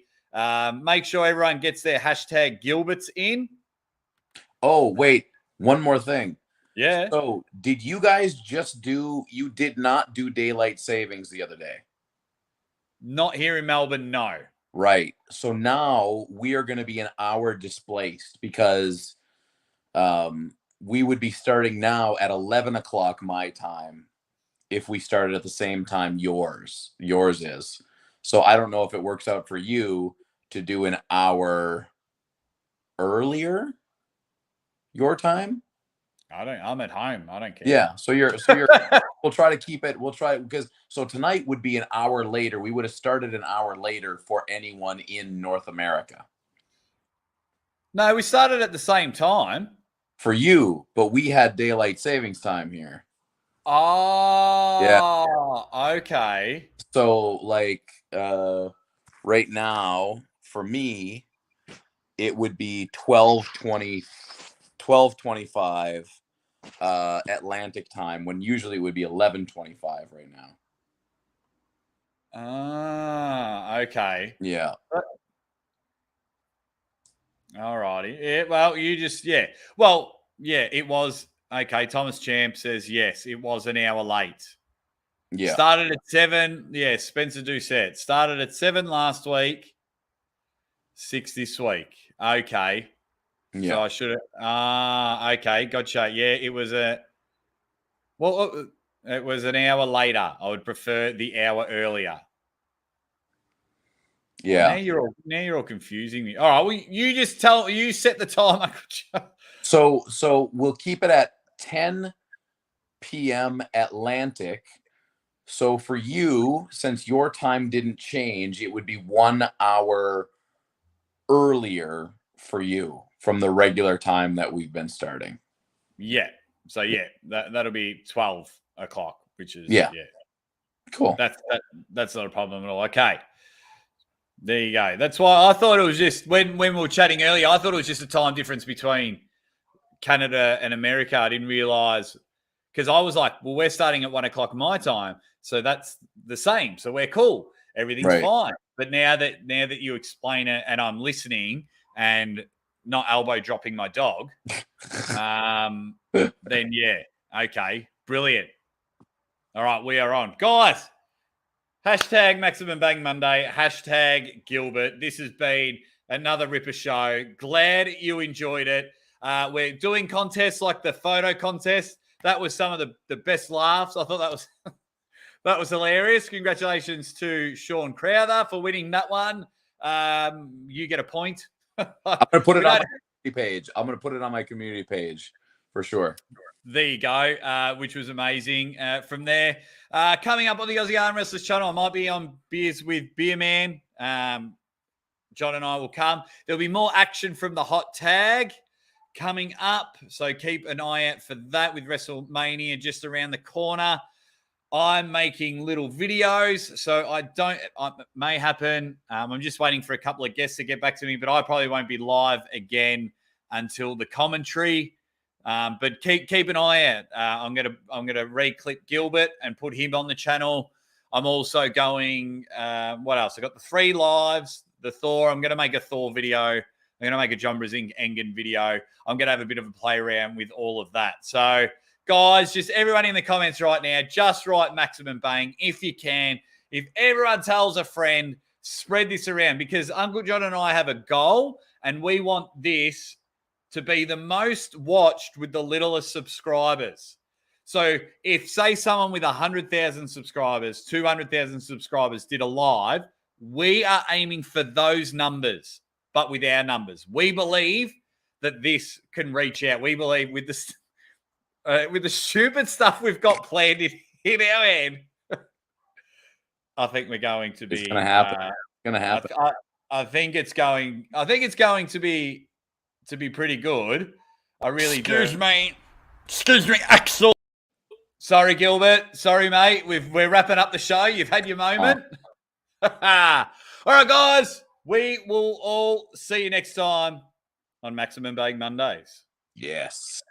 Make sure everyone gets their hashtag Gilberts in. Oh, wait. One more thing. Yeah. So did you guys you did not do daylight savings the other day? Not here in Melbourne, no. Right. So now we are going to be an hour displaced, because we would be starting now at 11 o'clock my time if we started at the same time yours is. So I don't know if it works out for you to do an hour earlier your time. I'm at home. I don't care. Yeah. So you're we'll try to keep it. We'll try, because so tonight would be an hour later. We would have started an hour later for anyone in North America. No, we started at the same time. For you, but we had daylight savings time here. Oh, yeah. Okay. So like right now for me, it would be 12:25 Atlantic time, when usually it would be 11:25 right now. Okay. Yeah. All righty. Yeah, well, Well, yeah, it was. Okay, Thomas Champ says, yes, it was an hour late. Yeah. Started at 7. Yeah, Spencer Doucette. Started at 7 last week. 6 this week. Okay. Yeah. So I should have. Okay. Gotcha. Yeah, it was it was an hour later. I would prefer the hour earlier. Yeah. Now you're all confusing me. All right. Well, you set the time. So we'll keep it at 10 p.m. Atlantic. So for you, since your time didn't change, it would be 1 hour earlier for you from the regular time that we've been starting. Yeah. So yeah, that'll be 12 o'clock, which is yeah. Cool. That's not a problem at all. Okay. There you go. That's why I thought it was just when we were chatting earlier, I thought it was just a time difference between Canada and America. I didn't realize because I was like, well, we're starting at 1 o'clock my time. So that's the same. So we're cool. Everything's fine. But now that you explain it and I'm listening and not elbow dropping my dog, then yeah. Okay. Brilliant. All right. We are on. Guys, hashtag Maximum Bang Monday. Hashtag Gilbert. This has been another Ripper show. Glad you enjoyed it. We're doing contests like the photo contest. That was some of the best laughs. I thought that was hilarious. Congratulations to Sean Crowther for winning that one. You get a point. I'm going to put it on my community page. I'm going to put it on my community page for sure. There you go, which was amazing. From there, coming up on the Aussie Armwrestlers channel, I might be on Beers with Beer Man. John and I will come. There'll be more action from the hot tag coming up, so keep an eye out for that with WrestleMania just around the corner. I'm making little videos, so it may happen. I'm just waiting for a couple of guests to get back to me, but I probably won't be live again until the commentary. But keep an eye out. I'm gonna re-clip Gilbert and put him on the channel. I'm also going. What else? I got the 3 lives. The Thor. I'm gonna make a Thor video. I'm gonna make a Jon Aussie Engin video. I'm gonna have a bit of a play around with all of that. So, guys, just everyone in the comments right now, just write Maximum Bang if you can. If everyone tells a friend, spread this around because Uncle John and I have a goal, and we want this to be the most watched with the littlest subscribers. So if, say, someone with 100,000 subscribers, 200,000 subscribers did a live, we are aiming for those numbers, but with our numbers. We believe that this can reach out. We believe with the stupid stuff we've got planned in our head, I think we're going to be. It's going to happen. It's going to happen. I think it's going to be pretty good. I really do. Excuse me, Axel. Sorry, Gilbert. Sorry, mate. We're wrapping up the show. You've had your moment. All right, guys. We will all see you next time on Maximum Bang Mondays. Yes.